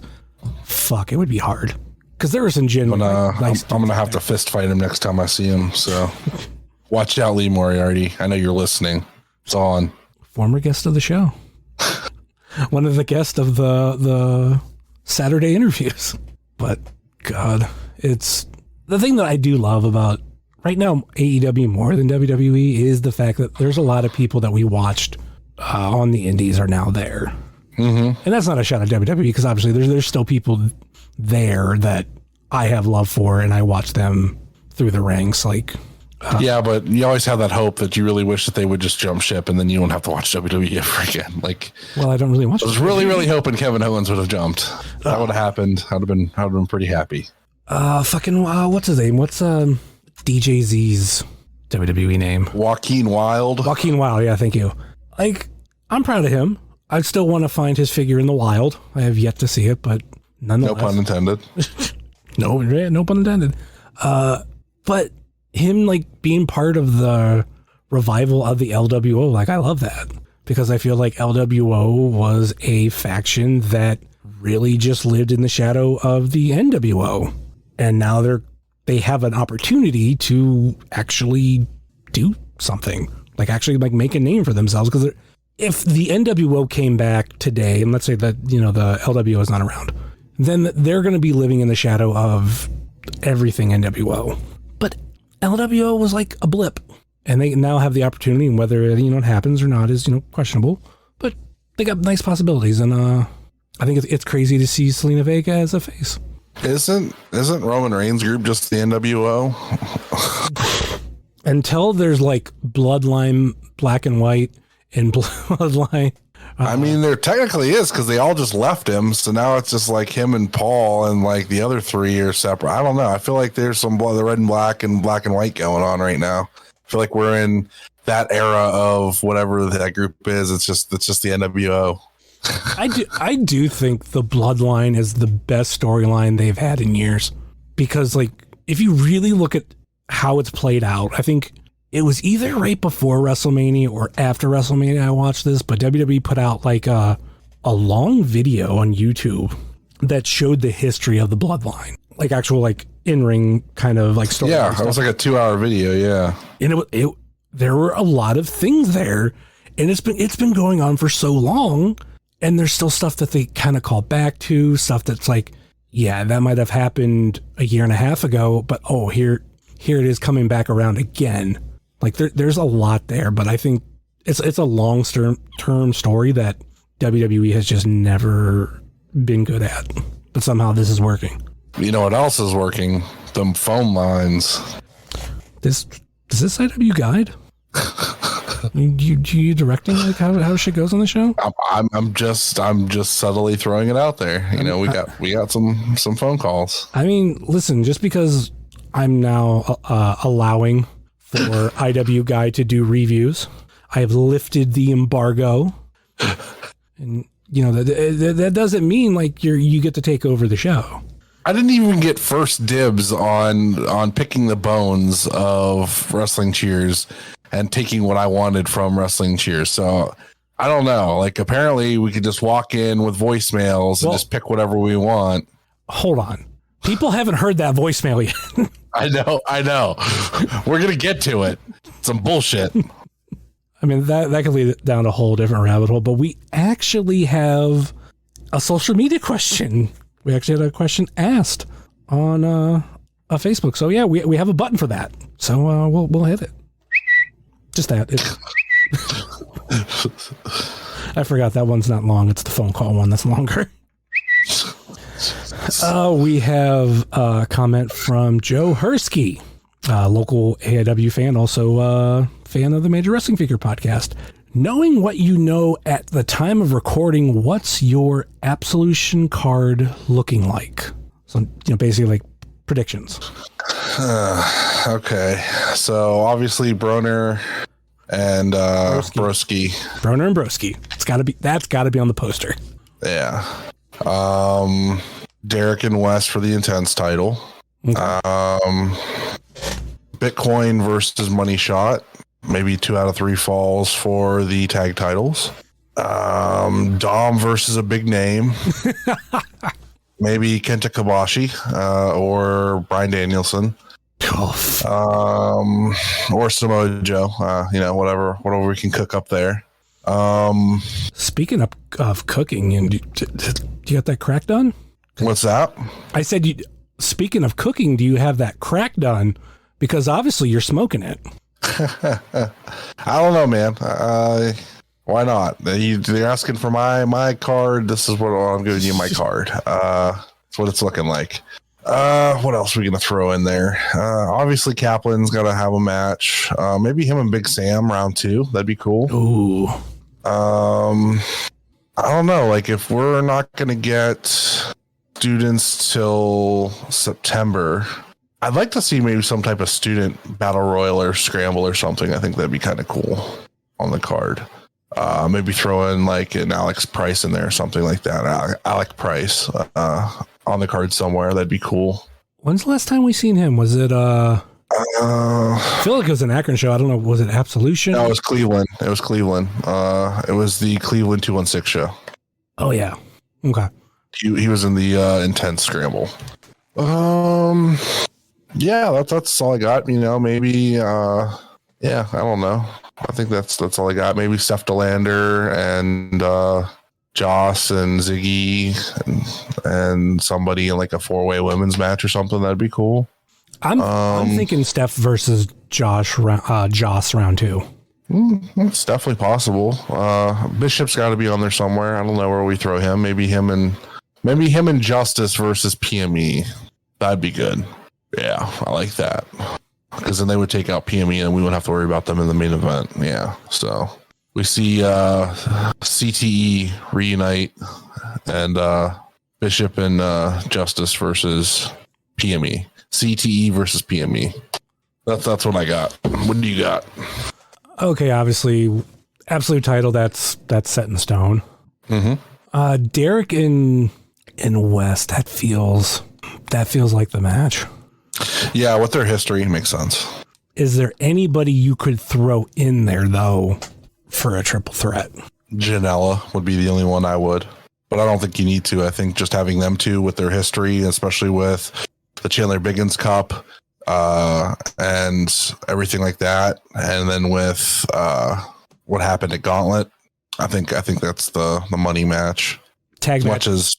fuck, it would be hard. Because there were some genuine I'm going to have to fist fight him next time I see him, so watch out, Lee Moriarty. I know you're listening. It's on. Former guest of the show. One of the guests of the Saturday interviews. But, God, it's the thing that I do love about right now AEW more than WWE is the fact that there's a lot of people that we watched on the indies are now there. And that's not a shot at WWE because obviously there's still people there that I have love for and I watch them through the ranks. Like, yeah, but you always have that hope that you really wish that they would just jump ship and then you don't have to watch WWE ever again. Like, well, I don't really watch. I was really hoping Kevin Owens would have jumped. That would have happened. I'd have been pretty happy. What's his name? What's DJZ's WWE name? Joaquin Wilde. Joaquin Wilde. Yeah, thank you. Like, I'm proud of him. I still want to find his figure in the wild. I have yet to see it, but nonetheless. No pun intended. No pun intended. But him like being part of the revival of the LWO, like I love that because I feel like LWO was a faction that really just lived in the shadow of the NWO. And now they have an opportunity to actually do something, like actually like make a name for themselves. Because if the NWO came back today, and let's say that, you know, the LWO is not around, then they're going to be living in the shadow of everything NWO. But LWO was like a blip, and they now have the opportunity, and whether, you know, it happens or not is, you know, questionable, but they got nice possibilities. And I think it's crazy to see Selena Vega as a face. Isn't Roman Reigns' group just the NWO? Until there's like Bloodline Black and White and Bloodline. I mean, there technically is because they all just left him. So now it's just like him and Paul, and like the other three are separate. I don't know. I feel like there's some the red and black and white going on right now. I feel like we're in that era of whatever that group is. It's just the NWO. I do think the Bloodline is the best storyline they've had in years, because like if you really look at how it's played out, I think it was either right before WrestleMania or after WrestleMania I watched this, but WWE put out like a long video on YouTube that showed the history of the Bloodline, like actual like in-ring kind of like story. Yeah, it was like a 2-hour video. Yeah, and there were a lot of things there, and it's been going on for so long. And there's still stuff that they kind of call back to, stuff that's like, yeah, that might have happened a year and a half ago, but oh, here it is coming back around again. Like there's a lot there, but I think it's a long-term story that WWE has just never been good at. But somehow this is working. You know what else is working? Them phone lines. Does this IW guide? You directing like how shit goes on the show? I'm just subtly throwing it out there. You know, we got some phone calls. I mean, listen, just because I'm now allowing for IW Guy to do reviews, I have lifted the embargo, and you know that doesn't mean like you get to take over the show. I didn't even get first dibs on picking the bones of Wrestling Cheers and taking what I wanted from Wrestling Cheers. So I don't know. Like apparently we could just walk in with voicemails and just pick whatever we want. Hold on. People haven't heard that voicemail yet. I know. We're going to get to it. Some bullshit. I mean, that could lead down a whole different rabbit hole, but we actually have a social media question. We actually had a question asked on a Facebook. So yeah, we have a button for that. So we'll hit it. Just that. I forgot that one's not long. It's the phone call one that's longer. We have a comment from Joe Hursky, local AIW fan, also fan of the Major Wrestling Figure podcast. Knowing what you know at the time of recording, what's your Absolution card looking like? So, you know, basically like predictions. Okay. So obviously Broner and Broski. Broner and Broski. That's gotta be on the poster. Yeah. Derek and West for the Intense title. Okay. Bitcoin versus Money Shot. Maybe 2 out of 3 falls for the tag titles. Dom versus a big name. Maybe Kenta Kobashi or Bryan Danielson. Or Samoa Joe. You know, whatever we can cook up there. Speaking of cooking, and do you got that crack done? What's that? I said, speaking of cooking, do you have that crack done? Because obviously you're smoking it. I don't know, man. Why not? They're asking for my card. This is what I'm giving you, my card. That's what it's looking like. What else are we gonna throw in there? Obviously Kaplan's gotta have a match. Maybe him and Big Sam round 2. That'd be cool. Ooh. I don't know. Like, if we're not gonna get students till September, I'd like to see maybe some type of student battle royal or scramble or something. I think that'd be kind of cool on the card. Maybe throw in like an Alex Price in there or something like that. Alec Price on the card somewhere. That'd be cool. When's the last time we seen him? Was it I feel like it was an Akron show. I don't know. Was it Absolution? No, it was Cleveland. It was Cleveland. It was the Cleveland 216 show. Oh yeah. Okay. He was in the intense scramble. Yeah, that's all I got. You know, maybe yeah, I don't know. I think that's all I got. Maybe Steph DeLander and Joss and Ziggy and somebody in like a 4-way women's match or something. That'd be cool. I'm thinking Steph versus Joss round 2. It's definitely possible. Bishop's got to be on there somewhere. I don't know where we throw him. Maybe him and Justice versus PME. That'd be good. Yeah, I like that. Because then they would take out PME and we wouldn't have to worry about them in the main event. Yeah. So we see CTE reunite and Bishop and Justice versus PME. CTE versus PME. That's what I got. What do you got? Okay, obviously, absolute title. That's set in stone. Mm-hmm. Derek in West. That feels like the match. Yeah, with their history, it makes sense. Is there anybody you could throw in there though for a triple threat? Janela would be the only one I would, but I don't think you need to. I think just having them two with their history, especially with the Chandler Biggins Cup and everything like that, and then with what happened at Gauntlet, I think that's the money match. Tag match. As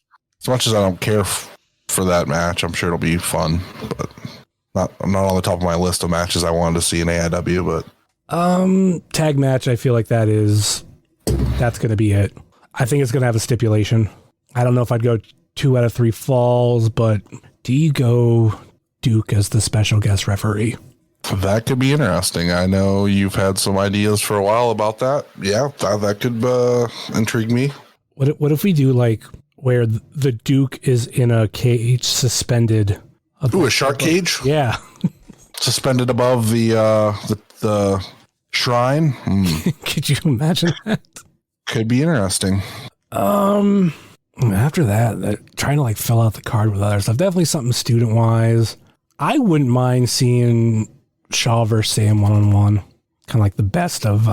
much as I don't care for that match, I'm sure it'll be fun, but I'm not on the top of my list of matches I wanted to see in AIW. But tag match, I feel like that's going to be it. I think it's going to have a stipulation. I don't know if I'd go 2 out of 3 falls, but do you go Duke as the special guest referee? That could be interesting. I know you've had some ideas for a while about that. Yeah, that could intrigue me. What if we do like where the Duke is in a cage suspended? A shark cage? Yeah. Suspended above the shrine? Could you imagine that? Could be interesting. After that, trying to like fill out the card with other stuff. Definitely something student wise. I wouldn't mind seeing Shaw versus Sam 1-on-1. Kind of like the best of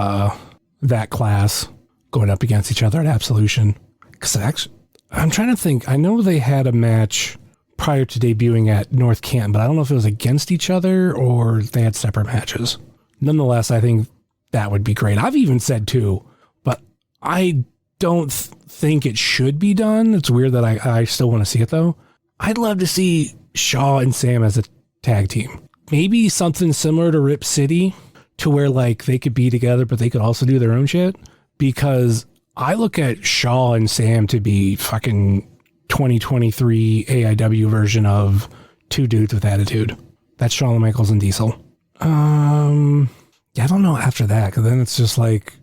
that class going up against each other at Absolution. Because actually, I'm trying to think. I know they had a match prior to debuting at North Canton, but I don't know if it was against each other or they had separate matches. Nonetheless, I think that would be great. I've even said too, but I don't think it should be done. It's weird that I still want to see it though. I'd love to see Shaw and Sam as a tag team. Maybe something similar to Rip City, to where like they could be together, but they could also do their own shit. Because I look at Shaw and Sam to be fucking 2023 AIW version of two dudes with attitude. That's Shawn Michaels and Diesel. Yeah, I don't know after that, because then it's just like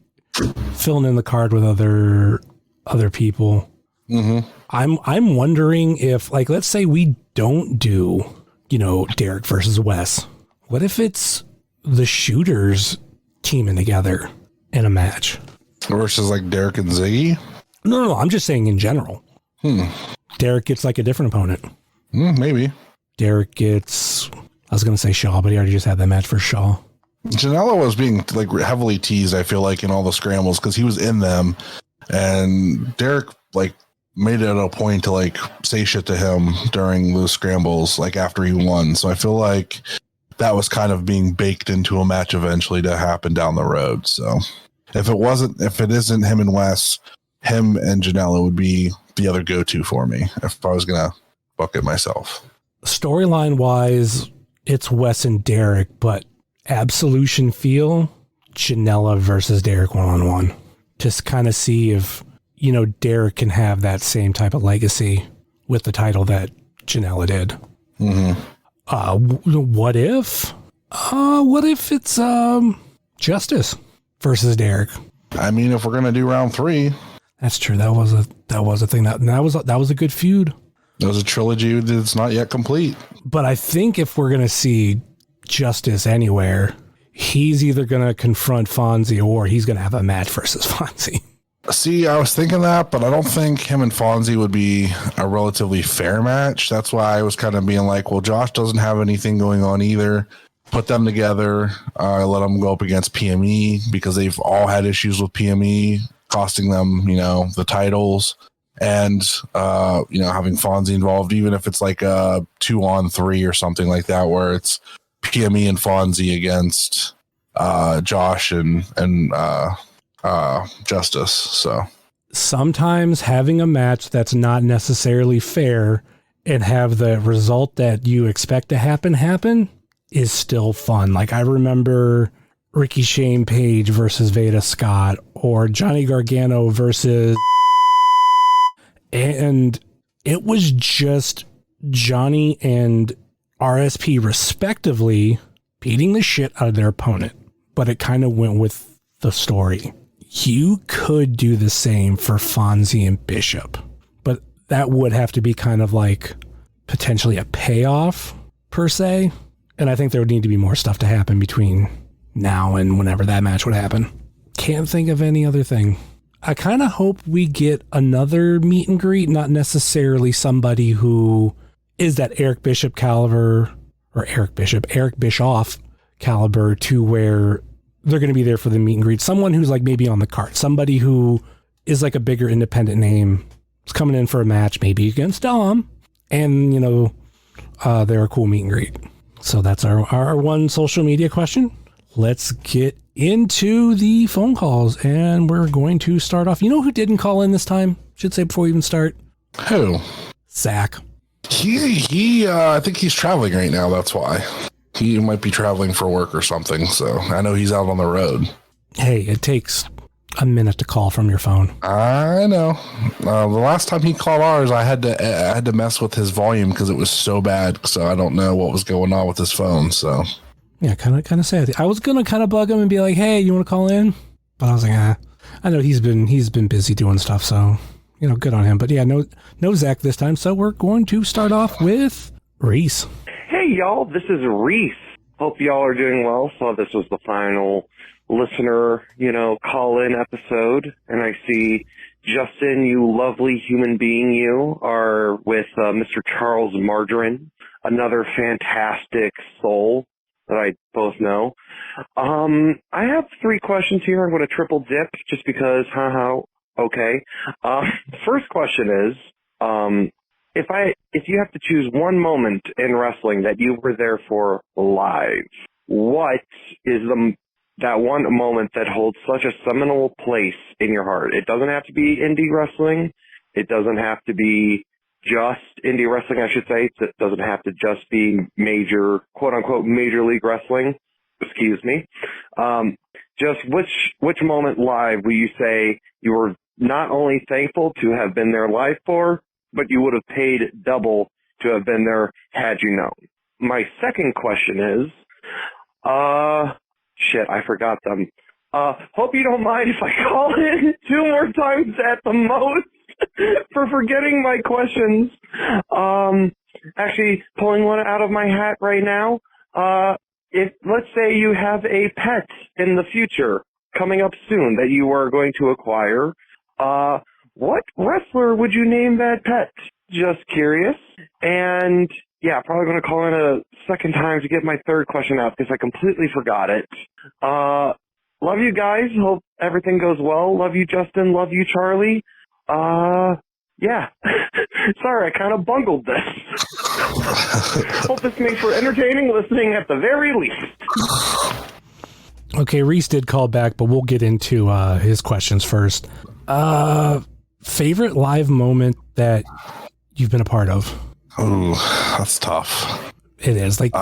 filling in the card with other people. Mm-hmm. I'm wondering if, like, let's say we don't do, Derek versus Wes. What if it's the Shooters teaming together in a match? Versus like Derek and Ziggy? No, I'm just saying in general. Derek gets like a different opponent. Maybe. Derek gets, I was going to say Shaw, but he already just had that match for Shaw. Janela was being like heavily teased, I feel like, in all the scrambles because he was in them, and Derek like made it a point to like say shit to him during those scrambles, like after he won. So I feel like that was kind of being baked into a match eventually to happen down the road. So if it isn't him and Wes, him and Janela would be the other go-to for me if I was gonna book it myself. Storyline wise, it's Wes and Derek, but Absolution feel Janela versus Derek 1-on-1. to kind of see if, you know, Derek can have that same type of legacy with the title that Janela did. What if it's Justice versus Derek? I mean, if we're gonna do round 3, that's true. That was a thing that was a good feud. It was a trilogy that's not yet complete. But I think if we're gonna see Justice anywhere, he's either gonna confront Fonzie or he's gonna have a match versus Fonzie. See, I was thinking that, but I don't think him and Fonzie would be a relatively fair match. That's why I was kind of being like, well, Josh doesn't have anything going on either. Put them together, let them go up against PME because they've all had issues with PME costing them, you know, the titles, and you know, having Fonzie involved, even if it's like a 2-on-3 or something like that, where it's PME and Fonzie against Josh and Justice. So sometimes having a match that's not necessarily fair and have the result that you expect to happen is still fun. Like I remember Ricky Shane Page versus Veda Scott, or Johnny Gargano versus, and it was just Johnny and RSP respectively beating the shit out of their opponent, but it kind of went with the story. You could do the same for Fonzie and Bishop, but that would have to be kind of like potentially a payoff per se. And I think there would need to be more stuff to happen between now and whenever that match would happen. Can't think of any other thing. I kind of hope we get another meet and greet, not necessarily somebody who is that Eric Bischoff caliber, to where they're going to be there for the meet and greet. Someone who's like maybe on the card, somebody who is like a bigger independent name, is coming in for a match, maybe against Dom, and you know, they're a cool meet and greet. So that's our one social media question. Let's get into the phone calls, and we're going to start off. You know who didn't call in this time? Should say before we even start. Who? Zach. I think he's traveling right now. That's why. He might be traveling for work or something. So I know he's out on the road. Hey, it takes a minute to call from your phone. I know. The last time he called ours, I had to mess with his volume because it was so bad. So I don't know what was going on with his phone. So yeah, kind of sad. I was gonna kind of bug him and be like, "Hey, you want to call in?" But I was like, I know he's been busy doing stuff, so you know, good on him. But yeah, no Zach this time. So we're going to start off with Reese. Hey y'all, this is Reese. Hope y'all are doing well. So this was the final listener, call-in episode, and I see Justin, you lovely human being, you are with Mr. Charles Margarine, another fantastic soul that I both know. I have 3 questions here. I'm going to triple dip just because, okay. First question is, if you have to choose one moment in wrestling that you were there for live, what is that one moment that holds such a seminal place in your heart? It doesn't have to be indie wrestling. It doesn't have to be just indie wrestling, I should say. It doesn't have to just be major, quote-unquote, major league wrestling. Excuse me. Just which moment live will you say you were not only thankful to have been there live for, but you would have paid double to have been there had you known? My second question is, I forgot them. Hope you don't mind if I call in 2 more times at the most for forgetting my questions. Actually, pulling one out of my hat right now. If let's say you have a pet in the future coming up soon that you are going to acquire, what wrestler would you name that pet? Just curious. And yeah, probably going to call in a second time to get my third question out because I completely forgot it. Love you guys. Hope everything goes well. Love you, Justin. Love you, Charlie. Yeah. Sorry, I kind of bungled this. Hope this makes for entertaining listening at the very least. Okay, Reese did call back, but we'll get into his questions first. Favorite live moment that you've been a part of? Oh, that's tough. It is. Like,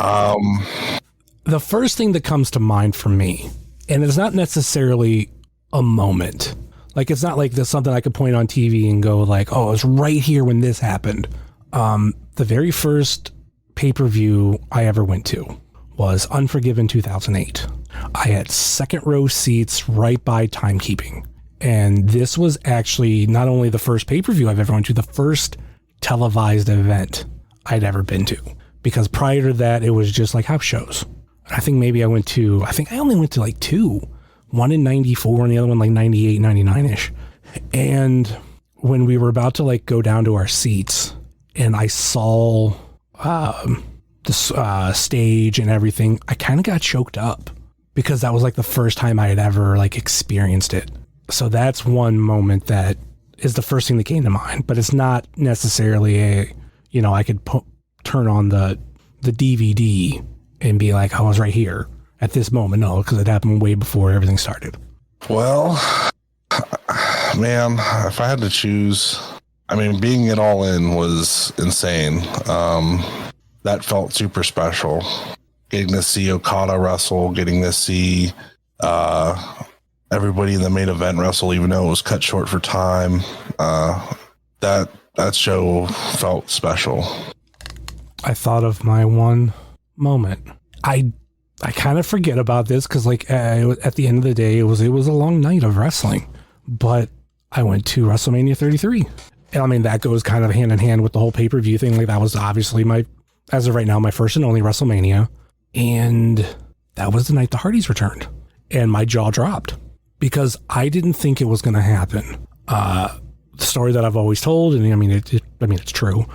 the first thing that comes to mind for me, and it's not necessarily a moment. Like, it's not like there's something I could point on TV and go like, oh, it was right here when this happened. The very first pay-per-view I ever went to was Unforgiven 2008. I had second row seats right by timekeeping. And this was actually not only the first pay-per-view I've ever went to, the first televised event I'd ever been to. Because prior to that, it was just like house shows. I think maybe I only went to like two. One in 94 and the other one like 98, 99-ish. And when we were about to like go down to our seats and I saw the stage and everything, I kind of got choked up because that was like the first time I had ever like experienced it. So that's one moment that is the first thing that came to mind, but it's not necessarily I could turn on the DVD and be like, I was right here at this moment. No, because it happened way before everything started. Well, man, if I had to choose, being it all in was insane. That felt super special. Getting to see Okada wrestle, getting to see everybody in the main event wrestle, even though it was cut short for time. That show felt special. I thought of my one moment. I kind of forget about this because like at the end of the day, it was a long night of wrestling, but I went to WrestleMania 33. And that goes kind of hand in hand with the whole pay-per-view thing. Like that was obviously as of right now, my first and only WrestleMania. And that was the night the Hardys returned. And my jaw dropped because I didn't think it was going to happen. The story that I've always told, and it's true.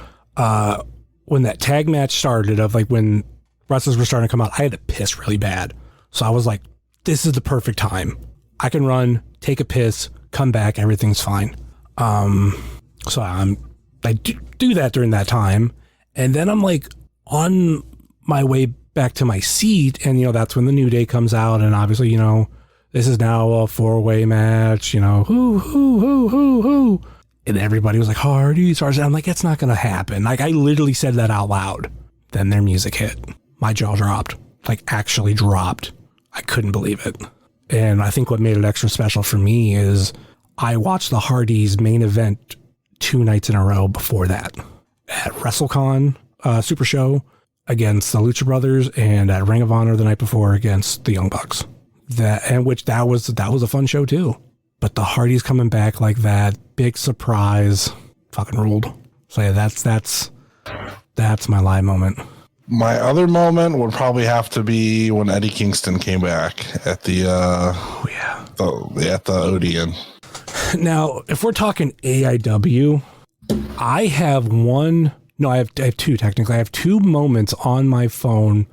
When that tag match started, of like when wrestlers were starting to come out, I had to piss really bad. So I was like, this is the perfect time. I can run, take a piss, come back, everything's fine. So I do that during that time. And then I'm like on my way back to my seat, and that's when the New Day comes out, and obviously, this is now a 4-way match, who. And everybody was like, Hardys. And I'm like, it's not going to happen. Like, I literally said that out loud. Then their music hit. My jaw dropped. Like, actually dropped. I couldn't believe it. And I think what made it extra special for me is I watched the Hardys main event 2 nights in a row before that. At WrestleCon Super Show against the Lucha Brothers, and at Ring of Honor the night before against the Young Bucks. That was a fun show too. But the Hardys coming back like that, big surprise, fucking ruled. So yeah, that's my live moment. My other moment would probably have to be when Eddie Kingston came back at the Odeon. Now, if we're talking AIW, I have two technically. I have 2 moments on my phone,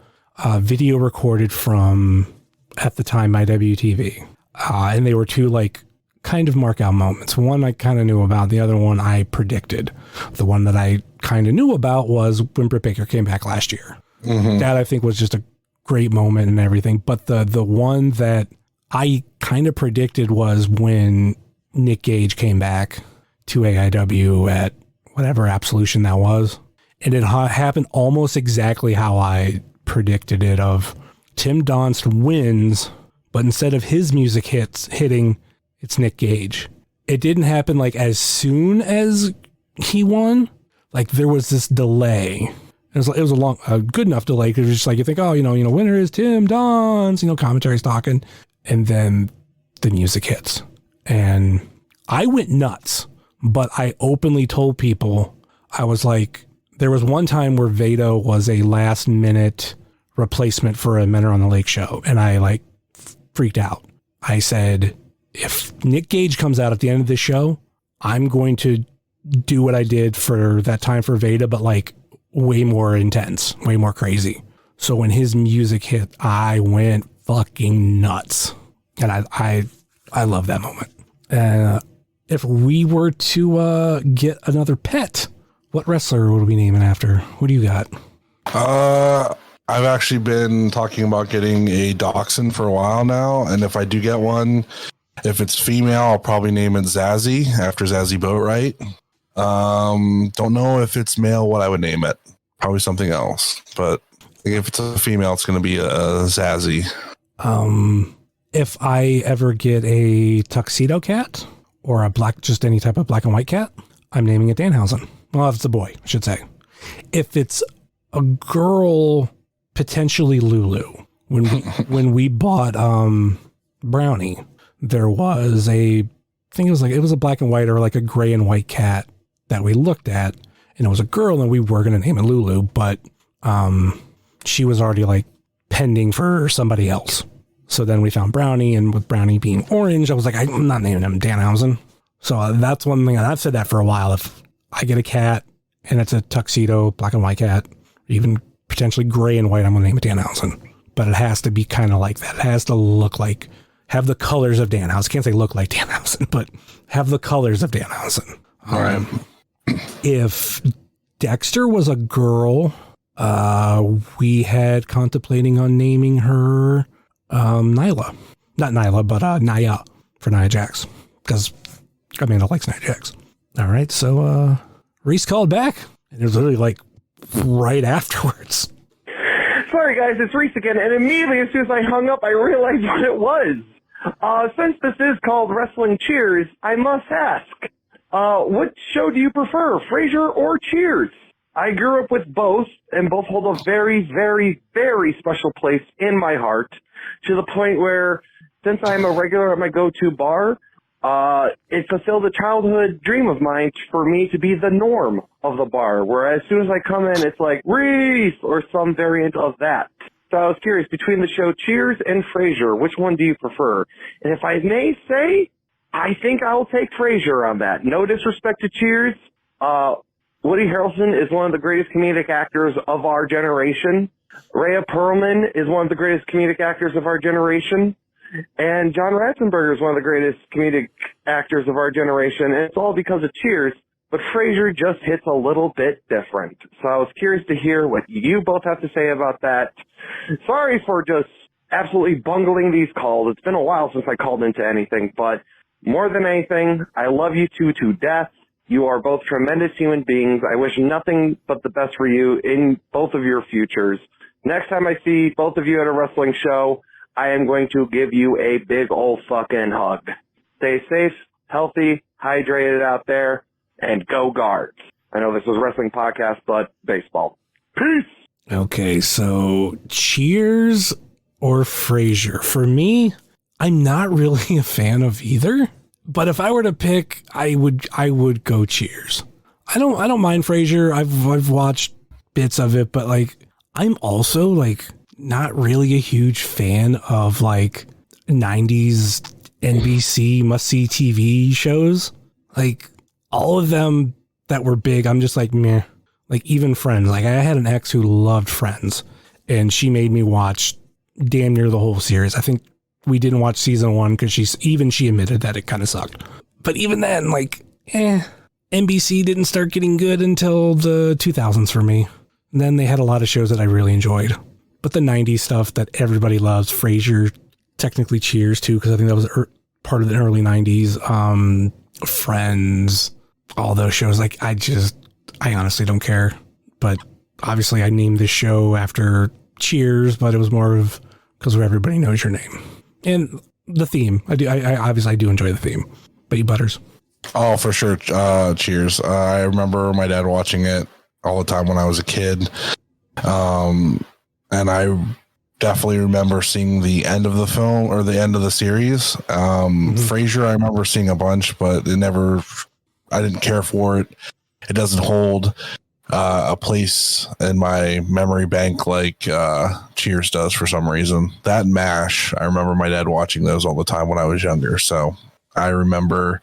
video recorded from, at the time, my WTV. And they were 2 like kind of mark out moments. One I kind of knew about, the other one I predicted. The one that I kind of knew about was when Britt Baker came back last year. Mm-hmm. That I think was just a great moment and everything. But the one that I kind of predicted was when Nick Gage came back to AIW at whatever Absolution that was. And it happened almost exactly how I predicted it, of Tim Donst wins, but instead of his music hitting, it's Nick Gage. It didn't happen like as soon as he won. Like there was this delay. It was a good enough delay because it was just like you think, winner is Tim Donst, commentary's talking, and then the music hits. And I went nuts, but I openly told people, I was like, there was one time where Vado was a last minute replacement for a Men Are on the Lake show, and I like freaked out. I said, if Nick Gage comes out at the end of this show, I'm going to do what I did for that time for Veda, but like way more intense, way more crazy. So when his music hit, I went fucking nuts. And I love that moment. If we were to get another pet, what wrestler would we name it after? What do you got? I've actually been talking about getting a dachshund for a while now, and if I do get one, if it's female, I'll probably name it Zazzy after Zazzy Boatwright. Don't know if it's male what I would name it. Probably something else, but if it's a female, it's going to be a Zazzy. If I ever get a tuxedo cat or just any type of black and white cat, I'm naming it Danhausen. Well, if it's a boy, I should say. If it's a girl, potentially Lulu. When we bought Brownie, there was I think it was a black and white or like a gray and white cat that we looked at, and it was a girl, and we were going to name it Lulu, but she was already like pending for somebody else. So then we found Brownie, and with Brownie being orange, I was like, I'm not naming him Danhausen. So that's one thing, and I've said that for a while. If I get a cat and it's a tuxedo, black and white cat, even potentially gray and white, I'm going to name it Danhausen. But it has to be kind of like that. It has to look like, have the colors of Danhausen. Can't say look like Danhausen, but have the colors of Danhausen. All right. If Dexter was a girl, we had contemplating on naming her Nyla. Not Nyla, but Naya for Nia Jax. Because Amanda likes Nia Jax. All right, so Reese called back, and it was literally like right afterwards. Sorry, guys, it's Reese again, and immediately as soon as I hung up, I realized what it was. Since this is called Wrestling Cheers, I must ask, what show do you prefer, Frasier or Cheers? I grew up with both, and both hold a very, very, very special place in my heart, to the point where, since I'm a regular at my go-to bar, it fulfilled a childhood dream of mine for me to be the norm of the bar, where as soon as I come in, it's like, Reese, or some variant of that. So I was curious, between the show Cheers and Frasier, which one do you prefer? And if I may say, I think I'll take Frasier on that. No disrespect to Cheers. Woody Harrelson is one of the greatest comedic actors of our generation. Rhea Perlman is one of the greatest comedic actors of our generation. And John Ratzenberger is one of the greatest comedic actors of our generation. And it's all because of Cheers. But Frasier just hits a little bit different. So I was curious to hear what you both have to say about that. Sorry for just absolutely bungling these calls. It's been a while since I called into anything. But more than anything, I love you two to death. You are both tremendous human beings. I wish nothing but the best for you in both of your futures. Next time I see both of you at a wrestling show, I am going to give you a big old fucking hug. Stay safe, healthy, hydrated out there, and go Guards. I know this was a wrestling podcast, but baseball. Peace! Okay, so Cheers or Frasier? For me, I'm not really a fan of either. But if I were to pick, I would go Cheers. I don't mind Frasier. I've watched bits of it, but like I'm also like not really a huge fan of like 90s NBC must-see TV shows. Like all of them that were big, I'm just like meh. Like even Friends. Like I had an ex who loved Friends, and she made me watch damn near the whole series. I think we didn't watch season 1 because she admitted that it kind of sucked. But even then, like, NBC didn't start getting good until the 2000s for me. And then they had a lot of shows that I really enjoyed. But the 90s stuff that everybody loves, Frasier, technically Cheers too, because I think that was part of the early 90s. Friends, all those shows. Like, I honestly don't care. But obviously I named this show after Cheers, but it was more of because where everybody knows your name. And the theme. I obviously do enjoy the theme. But you, Butters? Oh, for sure. Cheers. I remember my dad watching it all the time when I was a kid. And I definitely remember seeing the end of the film or the end of the series. Frasier, I remember seeing a bunch, but I didn't care for it. It doesn't hold a place in my memory bank like Cheers does for some reason. That and MASH, I remember my dad watching those all the time when I was younger. So I remember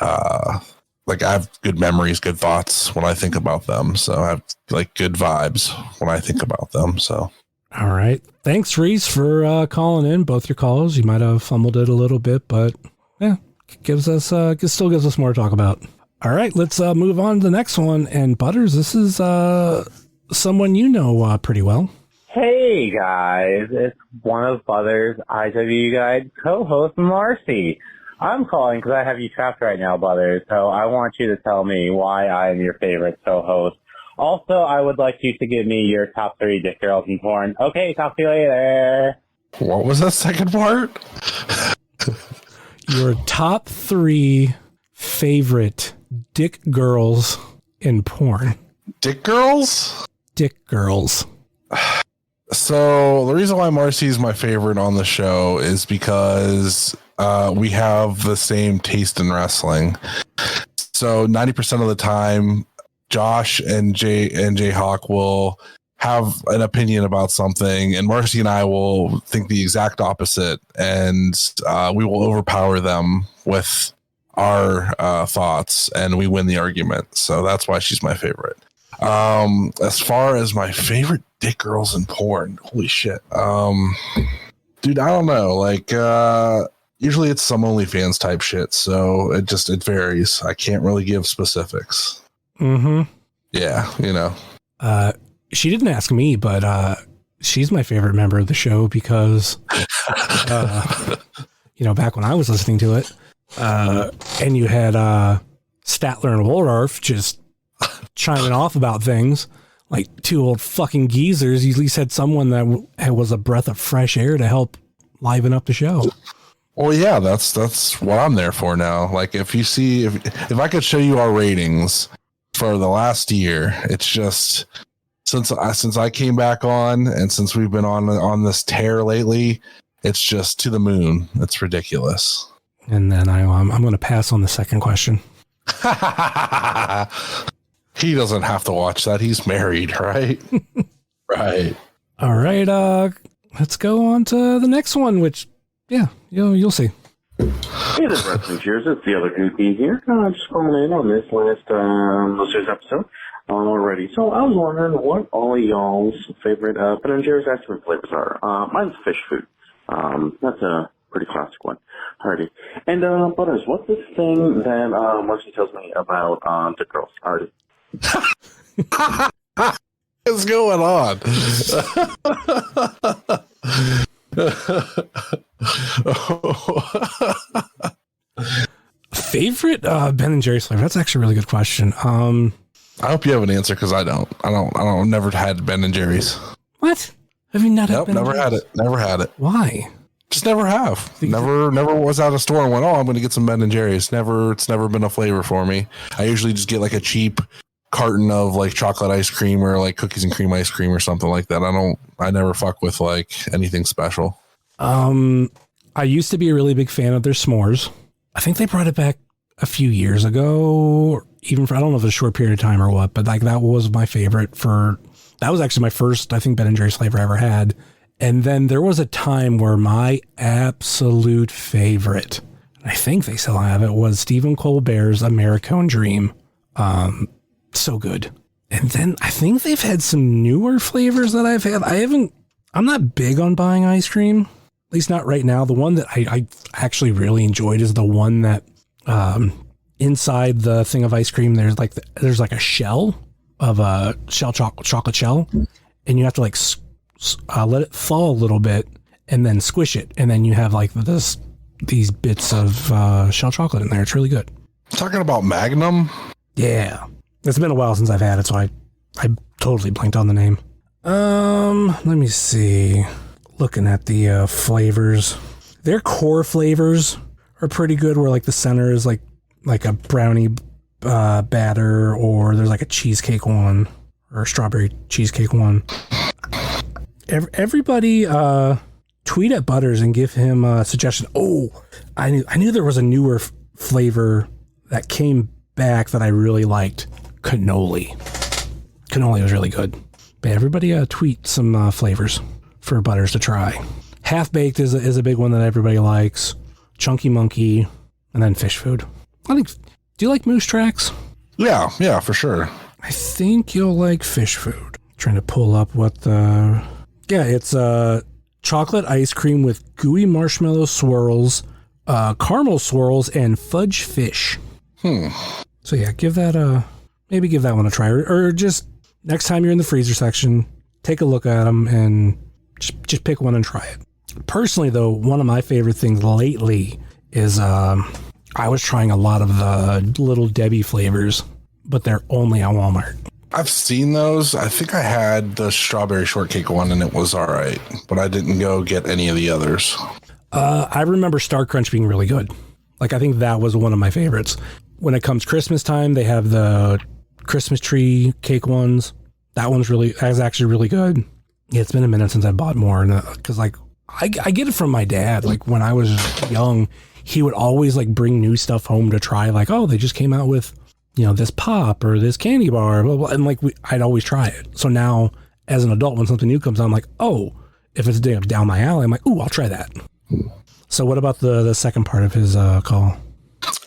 like I have good memories, good thoughts when I think about them. So I have like good vibes when I think about them. So all right. Thanks, Reese, for calling in both your calls. You might have fumbled it a little bit, but yeah, still gives us more to talk about. All right, let's move on to the next one. And Butters, this is someone you know pretty well. Hey guys, it's one of Butters' IW Guide co-host Marcy. I'm calling because I have you trapped right now, Butters, so I want you to tell me why I am your favorite co-host. Also, I would like you to give me your top 3 Dick Girls and Porn. Okay, talk to you later. what was that second part? Your top 3 favorite dick girls in porn? Dick girls? Dick girls. So the reason why Marcy is my favorite on the show is because we have the same taste in wrestling. So 90% of the time, Josh and Jay Hawk will have an opinion about something, and Marcy and I will think the exact opposite, and we will overpower them with our thoughts, and we win the argument. So that's why she's my favorite. As far as my favorite dick girls in porn, holy shit. Dude, I don't know. Like, usually it's some OnlyFans type shit, so it varies. I can't really give specifics. Mm-hmm. Yeah, you know. She didn't ask me, but she's my favorite member of the show because, back when I was listening to it, and you had Statler and Waldorf just chiming off about things like two old fucking geezers. You at least had someone that was a breath of fresh air to help liven up the show. Well, yeah, that's what I'm there for now. Like, if you see, if I could show you our ratings for the last year, it's just since I came back on and since we've been on this tear lately, it's just to the moon. It's ridiculous. And then I'm going to pass on the second question. He doesn't have to watch that. He's married, right? Right. All right. Let's go on to the next one, which, yeah, you'll see. Hey there, Wrestling Cheers. It's the other goofy here. Just calling in on this last listeners episode already. So I was wondering what all y'all's favorite Ben & Jerry's ice cream flavors are. Mine's fish food. That's a pretty classic one. Alrighty. And Butters, what's this thing that Marcy tells me about dick girls? Alrighty. What's going on? Favorite Ben & Jerry's flavor? That's actually a really good question. I hope you have an answer because I don't. Never had Ben & Jerry's. What? Have you not had Nope, Ben & never Jerry's? had it. Never had it. Why? Just never have. Never was at a store and went, oh, I'm going to get some Ben & Jerry's. It's never been a flavor for me. I usually just get like a cheap carton of like chocolate ice cream or like cookies and cream ice cream or something like that. I never fuck with like anything special. I used to be a really big fan of their s'mores. I think they brought it back a few years ago, even for, I don't know if it's a short period of time or what, but like that was my favorite that was actually my first, I think, Ben & Jerry's flavor I ever had. And then there was a time where my absolute favorite, I think they still have it, was Stephen Colbert's Americone Dream. So good. And then I think they've had some newer flavors that I've had. I'm not big on buying ice cream, at least not right now. The one that I actually really enjoyed is the one that inside the thing of ice cream, there's like a shell of a chocolate shell, and you have to like let it fall a little bit and then squish it, and then you have like these bits of shell chocolate in there. It's really good. Talking about Magnum? Yeah. It's been a while since I've had it, so I totally blanked on the name. Let me see. Looking at the flavors. Their core flavors are pretty good, where like the center is like a brownie batter, or there's like a cheesecake one, or a strawberry cheesecake one. Everybody tweet at Butters and give him a suggestion. Oh, I knew there was a newer flavor that came back that I really liked. Cannoli was really good. But everybody tweet some flavors for Butters to try. Half Baked is a big one that everybody likes. Chunky Monkey, and then fish food. Do you like Moose Tracks? Yeah, for sure. I think you'll like fish food. Trying to pull up it's chocolate ice cream with gooey marshmallow swirls, caramel swirls, and fudge fish. So yeah, give that one a try, or just next time you're in the freezer section, take a look at them and just pick one and try it. Personally, though, one of my favorite things lately is I was trying a lot of the Little Debbie flavors, but they're only at Walmart. I've seen those. I think I had the strawberry shortcake one and it was all right, but I didn't go get any of the others. I remember Star Crunch being really good. Like, I think that was one of my favorites. when it comes Christmas time, they have the Christmas tree cake ones. That is actually really good. Yeah, it's been a minute since I bought more, because like I get it from my dad. Like when I was young, he would always like bring new stuff home to try. Like, oh, they just came out with, this pop or this candy bar, blah, blah, and like I'd always try it. So now, as an adult, when something new comes out, I'm like, oh, if it's down my alley, I'm like, ooh, I'll try that. So what about the second part of his call?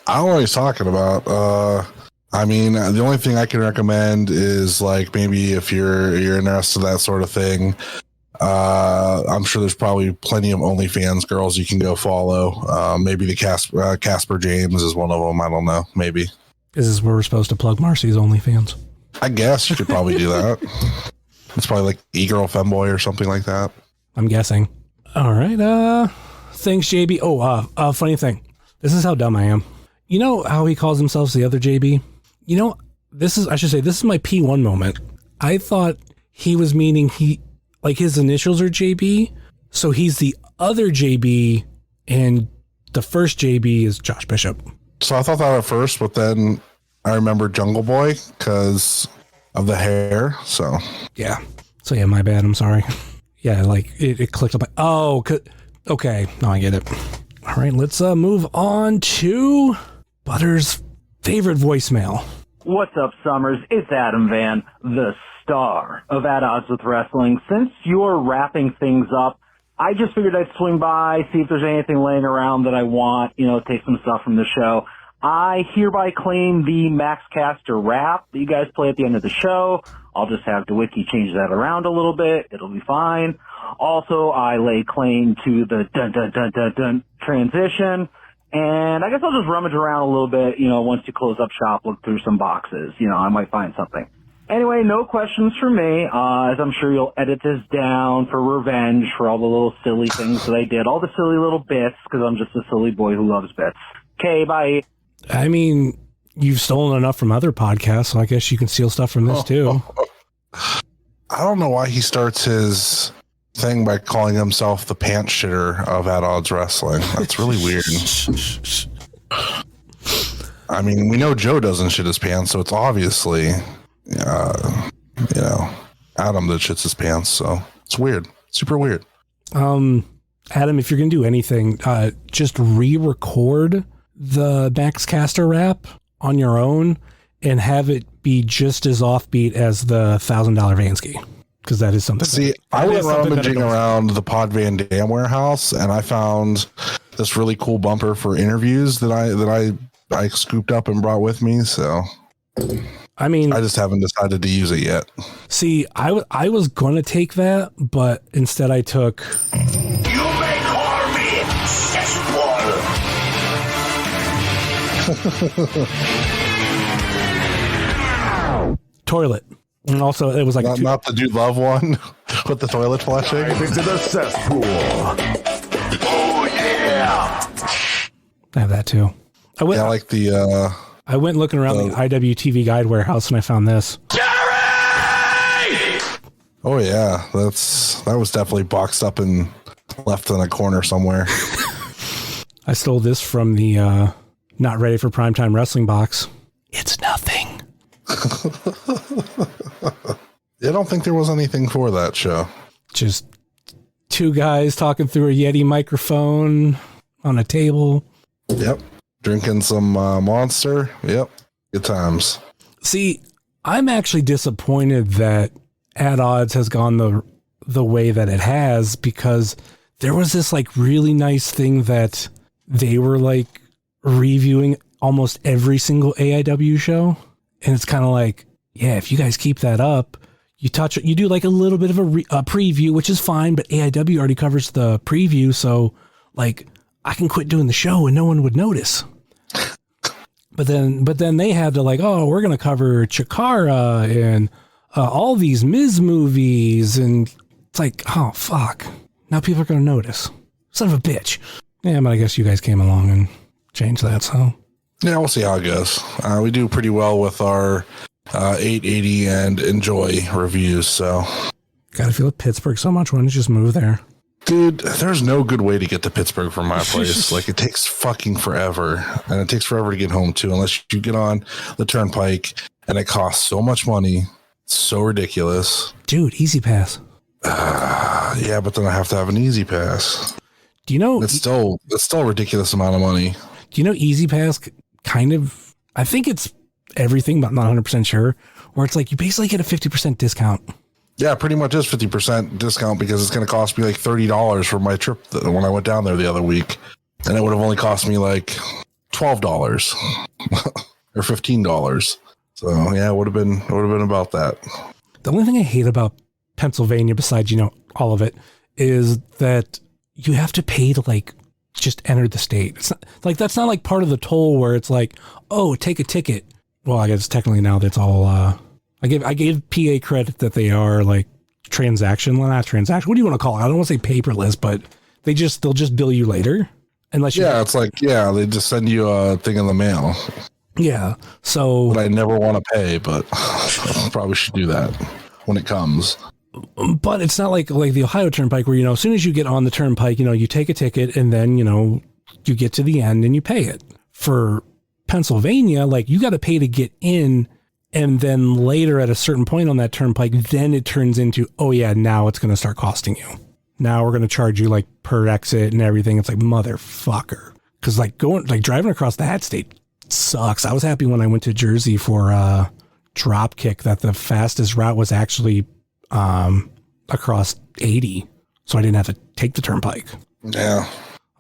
I don't know what he's talking about. I mean, the only thing I can recommend is like maybe if you're interested in that sort of thing, I'm sure there's probably plenty of OnlyFans girls you can go follow. Maybe the Casper James is one of them. I don't know. Maybe. Is this where we're supposed to plug Marcy's OnlyFans? I guess you could probably do that. It's probably like e-girl femboy or something like that. I'm guessing. All right. Thanks, JB. Oh, funny thing. This is how dumb I am. You know how he calls himself the other JB? This is my P1 moment. I thought he was meaning his initials are JB, so he's the other JB, and the first JB is Josh Bishop. So I thought that at first, but then I remember Jungle Boy because of the hair. So yeah, my bad. I'm sorry. Yeah, like it clicked up. Oh, okay. Now I get it. All right, let's move on to Butter's favorite voicemail. What's up, Summers? It's Adam Van, the star of At Odds with Wrestling. Since you're wrapping things up, I just figured I'd swing by, see if there's anything laying around that I want, take some stuff from the show. I hereby claim the Max Caster rap that you guys play at the end of the show. I'll just have DeWicky change that around a little bit. It'll be fine. Also, I lay claim to the dun-dun-dun-dun-dun transition. And I guess I'll just rummage around a little bit, once you close up shop, look through some boxes. I might find something. Anyway, no questions for me, as I'm sure you'll edit this down for revenge for all the little silly things that I did, all the silly little bits, because I'm just a silly boy who loves bits. Okay, bye. I mean, you've stolen enough from other podcasts, so I guess you can steal stuff from this too. I don't know why he starts his thing by calling himself the pants shitter of At Odds Wrestling. That's really weird. I mean, we know Joe doesn't shit his pants, so it's obviously Adam that shits his pants, so it's weird. Super weird. Adam, if you're gonna do anything, just re-record the Max Caster rap on your own and have it be just as offbeat as the $1,000 Vansky, because that is something. See, I went rummaging around the Pod Van Dam warehouse and I found this really cool bumper for interviews that I scooped up and brought with me, so I mean, I just haven't decided to use it yet. See, I was going to take that, but instead I took... You may call me toilet. And also, it was like... Not the Dude Love one with the toilet flushing? Into the cesspool. Oh, yeah! I have that too. I like the... I went looking around the IWTV Guide warehouse and I found this. Jerry! Oh yeah, that was definitely boxed up and left in a corner somewhere. I stole this from the Not Ready for Primetime Wrestling box. It's nothing. I don't think there was anything for that show. Just two guys talking through a Yeti microphone on a table. Yep. Drinking some Monster. Yep. Good times. See, I'm actually disappointed that At Odds has gone the way that it has, because there was this like really nice thing that they were like reviewing almost every single AIW show. And it's kind of like, yeah, if you guys keep that up, you do like a little bit of a preview, which is fine, but AIW already covers the preview. So like, I can quit doing the show and no one would notice. But then they had to like, oh, we're going to cover Chikara and all these Miz movies. And it's like, oh, fuck. Now people are going to notice. Son of a bitch. Yeah, but I guess you guys came along and changed that. So yeah, we'll see how it goes. We do pretty well with our 880 and Enjoy reviews. So gotta feel Pittsburgh so much. Why don't you just move there? Dude, there's no good way to get to Pittsburgh from my place. Like, it takes fucking forever, and it takes forever to get home too, unless you get on the turnpike, and it costs so much money. It's so ridiculous. Dude, Easy Pass. Yeah, but then I have to have an Easy Pass. Do you know it's still a ridiculous amount of money. Do you know Easy Pass kind of, I think it's everything, but I'm not 100% sure, where it's like you basically get a 50% discount. Yeah, pretty much is 50% discount because it's going to cost me like $30 for my trip when I went down there the other week. And it would have only cost me like $12 or $15. So yeah, it would have been about that. The only thing I hate about Pennsylvania, besides, all of it, is that you have to pay to like just enter the state. It's not like, that's not like part of the toll where it's like, oh, take a ticket. Well, I guess technically now that's all, I gave PA credit that they are like not transaction. What do you want to call it? I don't want to say paperless, but they'll just bill you later. Unless it's like, they just send you a thing in the mail. Yeah. So, but I never want to pay, but I probably should do that when it comes. But it's not like the Ohio Turnpike where, as soon as you get on the turnpike, you take a ticket and then, you get to the end and you pay it. For Pennsylvania, like you got to pay to get in. And then later at a certain point on that turnpike, then it turns into, oh yeah, now it's going to start costing you. Now we're going to charge you like per exit and everything. It's like, motherfucker. Cause driving across that state sucks. I was happy when I went to Jersey for Dropkick that the fastest route was actually across 80. So I didn't have to take the turnpike. Yeah.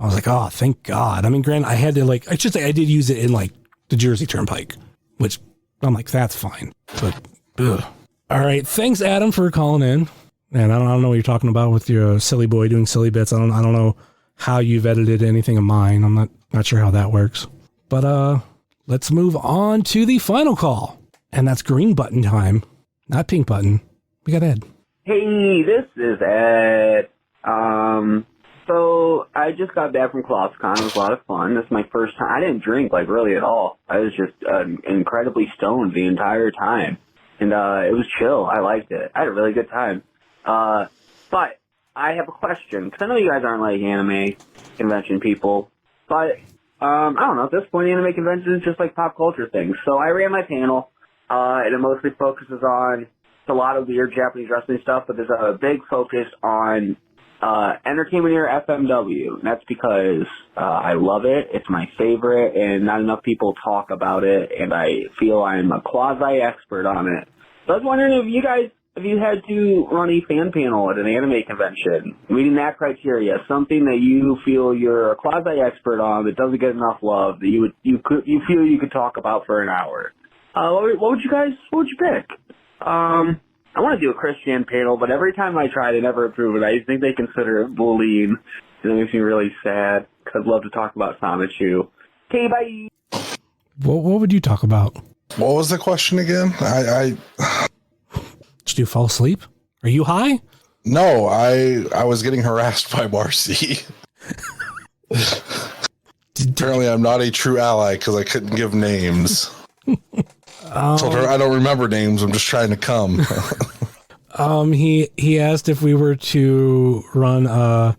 I was like, oh, thank God. I mean, granted, I had to I should say I did use it in like the Jersey Turnpike, which I'm like, that's fine. But, ugh. All right. Thanks, Adam, for calling in. And I don't know what you're talking about with your silly boy doing silly bits. I don't know how you've edited anything of mine. I'm not sure how that works. But let's move on to the final call. And that's green button time, not pink button. We got Ed. Hey, this is Ed. So I just got back from ClossCon. It was a lot of fun. This is my first time. I didn't drink really at all. I was just incredibly stoned the entire time, and it was chill. I liked it. I had a really good time. But I have a question because I know you guys aren't like anime convention people, but I don't know. At this point, anime convention is just like pop culture things. So I ran my panel, and it mostly focuses on a lot of weird Japanese wrestling stuff, but there's a big focus on Entertainment Ear FMW. And that's because I love it. It's my favorite, and not enough people talk about it, and I feel I'm a quasi-expert on it. So I was wondering if you had to run a fan panel at an anime convention, meeting that criteria, something that you feel you're a quasi-expert on that doesn't get enough love, that you feel you could talk about for an hour. What would you pick? I want to do a Christian panel, but every time I try, they never approve it. I think they consider it bullying, and it makes me really sad, because I'd love to talk about Sonichu. Okay, bye! What would you talk about? What was the question again? Did you fall asleep? Are you high? No, I was getting harassed by Marcy. Apparently, I'm not a true ally because I couldn't give names. Told her I don't remember names. I'm just trying to come. He asked if we were to run a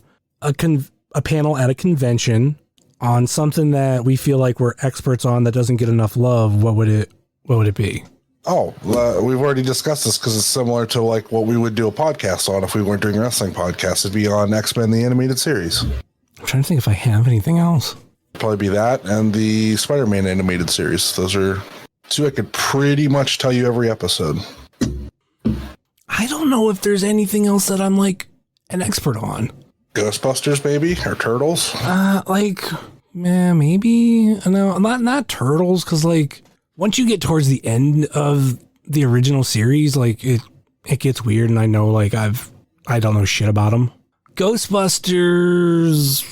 panel at a convention on something that we feel like we're experts on that doesn't get enough love. What would it be? Oh, we've already discussed this because it's similar to like what we would do a podcast on if we weren't doing wrestling podcasts. It'd be on X-Men the Animated Series. I'm trying to think if I have anything else. Probably be that and the Spider-Man Animated Series. Those are two I could pretty much tell you every episode. I don't know if there's anything else that I'm like an expert on. Ghostbusters, maybe, or Turtles? Maybe. No, not Turtles, because like once you get towards the end of the original series, like it gets weird, and I know like I don't know shit about them. Ghostbusters.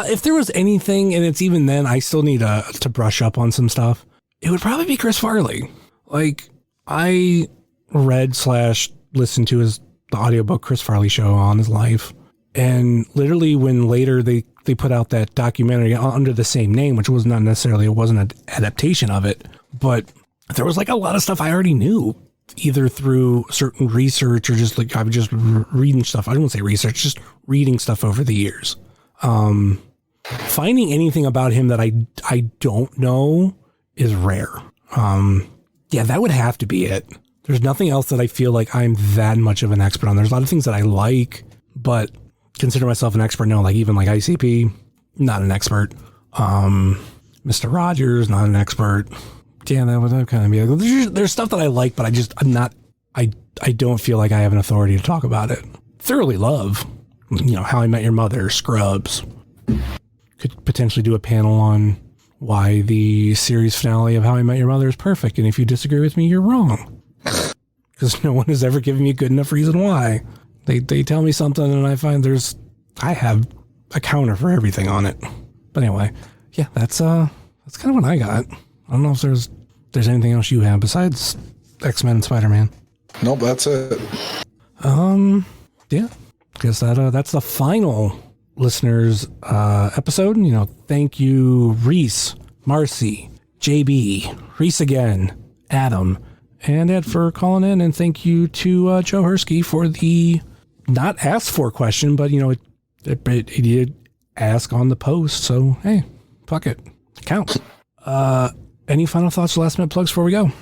If there was anything, and it's even then, I still need to brush up on some stuff. It would probably be Chris Farley. Like I read/listened to the audiobook Chris Farley show on his life, and literally when later they put out that documentary under the same name, which was not necessarily, it wasn't an adaptation of it, but there was like a lot of stuff I already knew. either through certain research or just like I'm just reading stuff. I don't want to say research, just reading stuff over the years. Finding anything about him that I don't know is rare. Yeah, that would have to be it. There's nothing else that I feel like I'm that much of an expert on. There's a lot of things that I like, but consider myself an expert. No, like even like ICP, not an expert. Mr. Rogers, not an expert. Yeah, that would kind of be like, there's stuff that I like, but I don't feel like I have an authority to talk about it. Thoroughly love, How I Met Your Mother, Scrubs. Could potentially do a panel on why the series finale of How I Met Your Mother is perfect. And if you disagree with me, you're wrong. Because no one has ever given me a good enough reason why. They tell me something and I find I have a counter for everything on it. But anyway, yeah, that's kind of what I got. I don't know if there's anything else you have besides X-Men and Spider-Man. Nope, that's it. Yeah, guess that's the final listeners episode. Thank you, Reese, Marcy, JB, Reese again, Adam, and Ed for calling in, and thank you to Joe Hersky for the not asked for question, but he did ask on the post, so hey, fuck it, counts. Any final thoughts or last minute plugs before we go?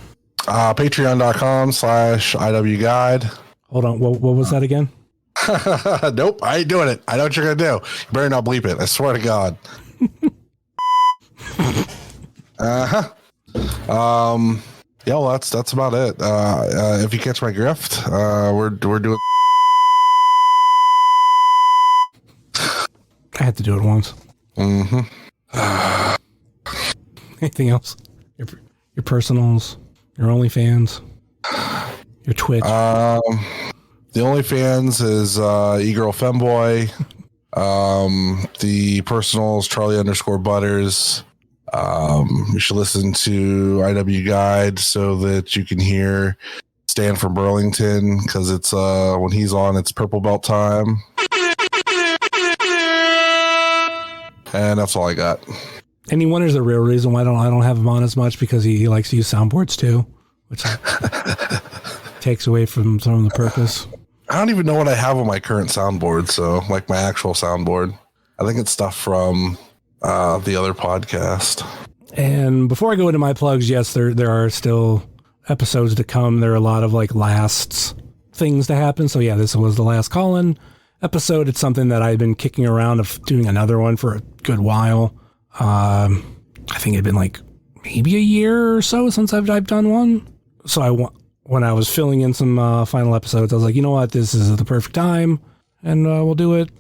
Patreon.com/IW Guide. Hold on, what was that again? Nope, I ain't doing it. I know what you're gonna do. You better not bleep it. I swear to God. Yeah, well, that's about it. If you catch my grift, we're doing. I had to do it once. Anything else? Your personals, your OnlyFans, your Twitch. The OnlyFans is eGirl Femboy. The personals Charlie_Butters. You should listen to IW Guide so that you can hear Stan from Burlington, because it's when he's on, it's purple belt time. And that's all I got. And he wonders the real reason why I don't have him on as much, because he likes to use soundboards too, which takes away from some of the purpose. I don't even know what I have on my current soundboard, so like my actual soundboard. I think it's stuff from the other podcast. And before I go into my plugs, yes, there are still episodes to come. There are a lot of like last things to happen. So yeah, this was the last call-in episode. It's something that I've been kicking around of doing another one for a good while. I think it'd been like maybe a year or so since I've done one. So when I was filling in some final episodes, I was like, you know what, this is the perfect time, and we'll do it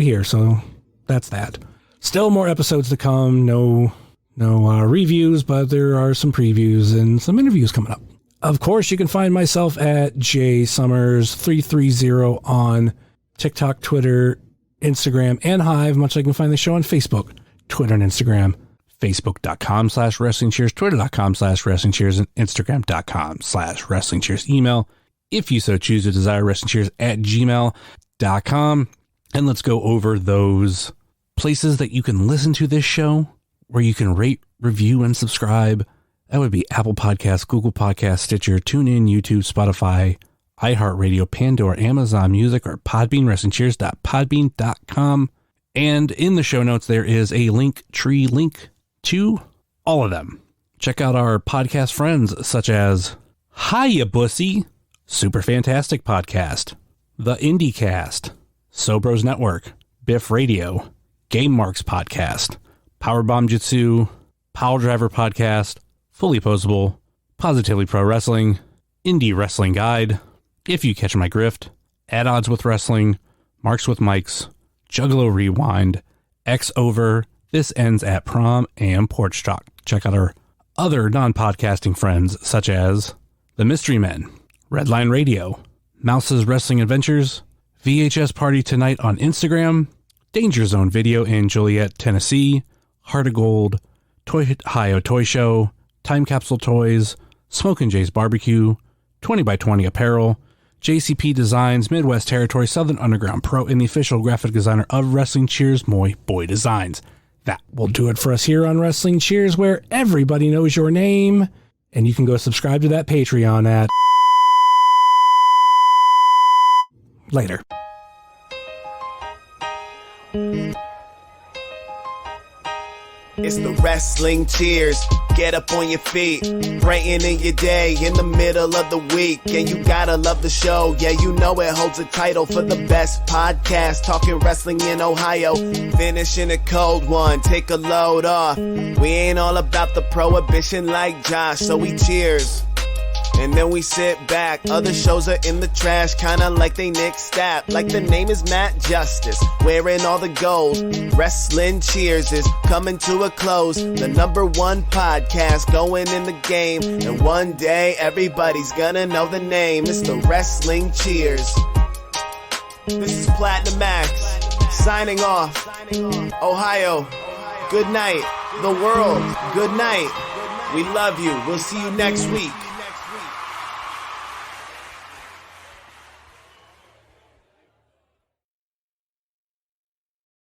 here. So that's that. Still more episodes to come. No reviews, but there are some previews and some interviews coming up. Of course, you can find myself at jsummers330 on TikTok, Twitter, Instagram, and Hive, much like you can find the show on Facebook, Twitter, and Instagram. Facebook.com/WrestlingCheers, Twitter.com/WrestlingCheers, and Instagram.com/WrestlingCheers. Email, if you so choose to desire, WrestlingCheers@gmail.com. And let's go over those places that you can listen to this show, where you can rate, review, and subscribe. That would be Apple Podcasts, Google Podcasts, Stitcher, TuneIn, YouTube, Spotify, iHeartRadio, Pandora, Amazon Music, or Podbean, WrestlingCheers.podbean.com. And in the show notes, there is a link to all of them. Check out our podcast friends, such as Hiya Bussy, Super Fantastic Podcast, The IndieCast, Sobros Network, Biff Radio, Game Marks Podcast, Powerbomb Jitsu, Pile Driver Podcast, Fully Posable, Positively Pro Wrestling, Indie Wrestling Guide, If You Catch My Grift, At Odds with Wrestling, Marks with Mikes, Juggalo Rewind, X Over, This Ends at Prom, and Porch Talk. Check out our other non-podcasting friends, such as The Mystery Men, Redline Radio, Mouse's Wrestling Adventures, VHS Party Tonight on Instagram, Danger Zone Video in Joliet, Tennessee, Heart of Gold, Ohio Toy Show, Time Capsule Toys, Smokin' Jay's Barbecue, 20x20 Apparel, JCP Designs, Midwest Territory, Southern Underground Pro, and the official graphic designer of Wrestling Cheers, Moy Boy Designs. That will do it for us here on Wrestling Cheers, where everybody knows your name, and you can go subscribe to that Patreon at Later. It's the wrestling cheers. Get up on your feet, brightening your day in the middle of the week. And you gotta love the show, yeah, you know it holds a title for the best podcast, talking wrestling in Ohio. Finishing a cold one, take a load off. We ain't all about the prohibition like Josh, so we cheers. And then we sit back, other shows are in the trash, kinda like they Nick Stapp. Like the name is Matt Justice, wearing all the gold. Wrestling Cheers is coming to a close. The #1 podcast going in the game. And one day everybody's gonna know the name. It's the Wrestling Cheers. This is Platinum Max, signing off. Ohio, good night. The world, good night. We love you. We'll see you next week.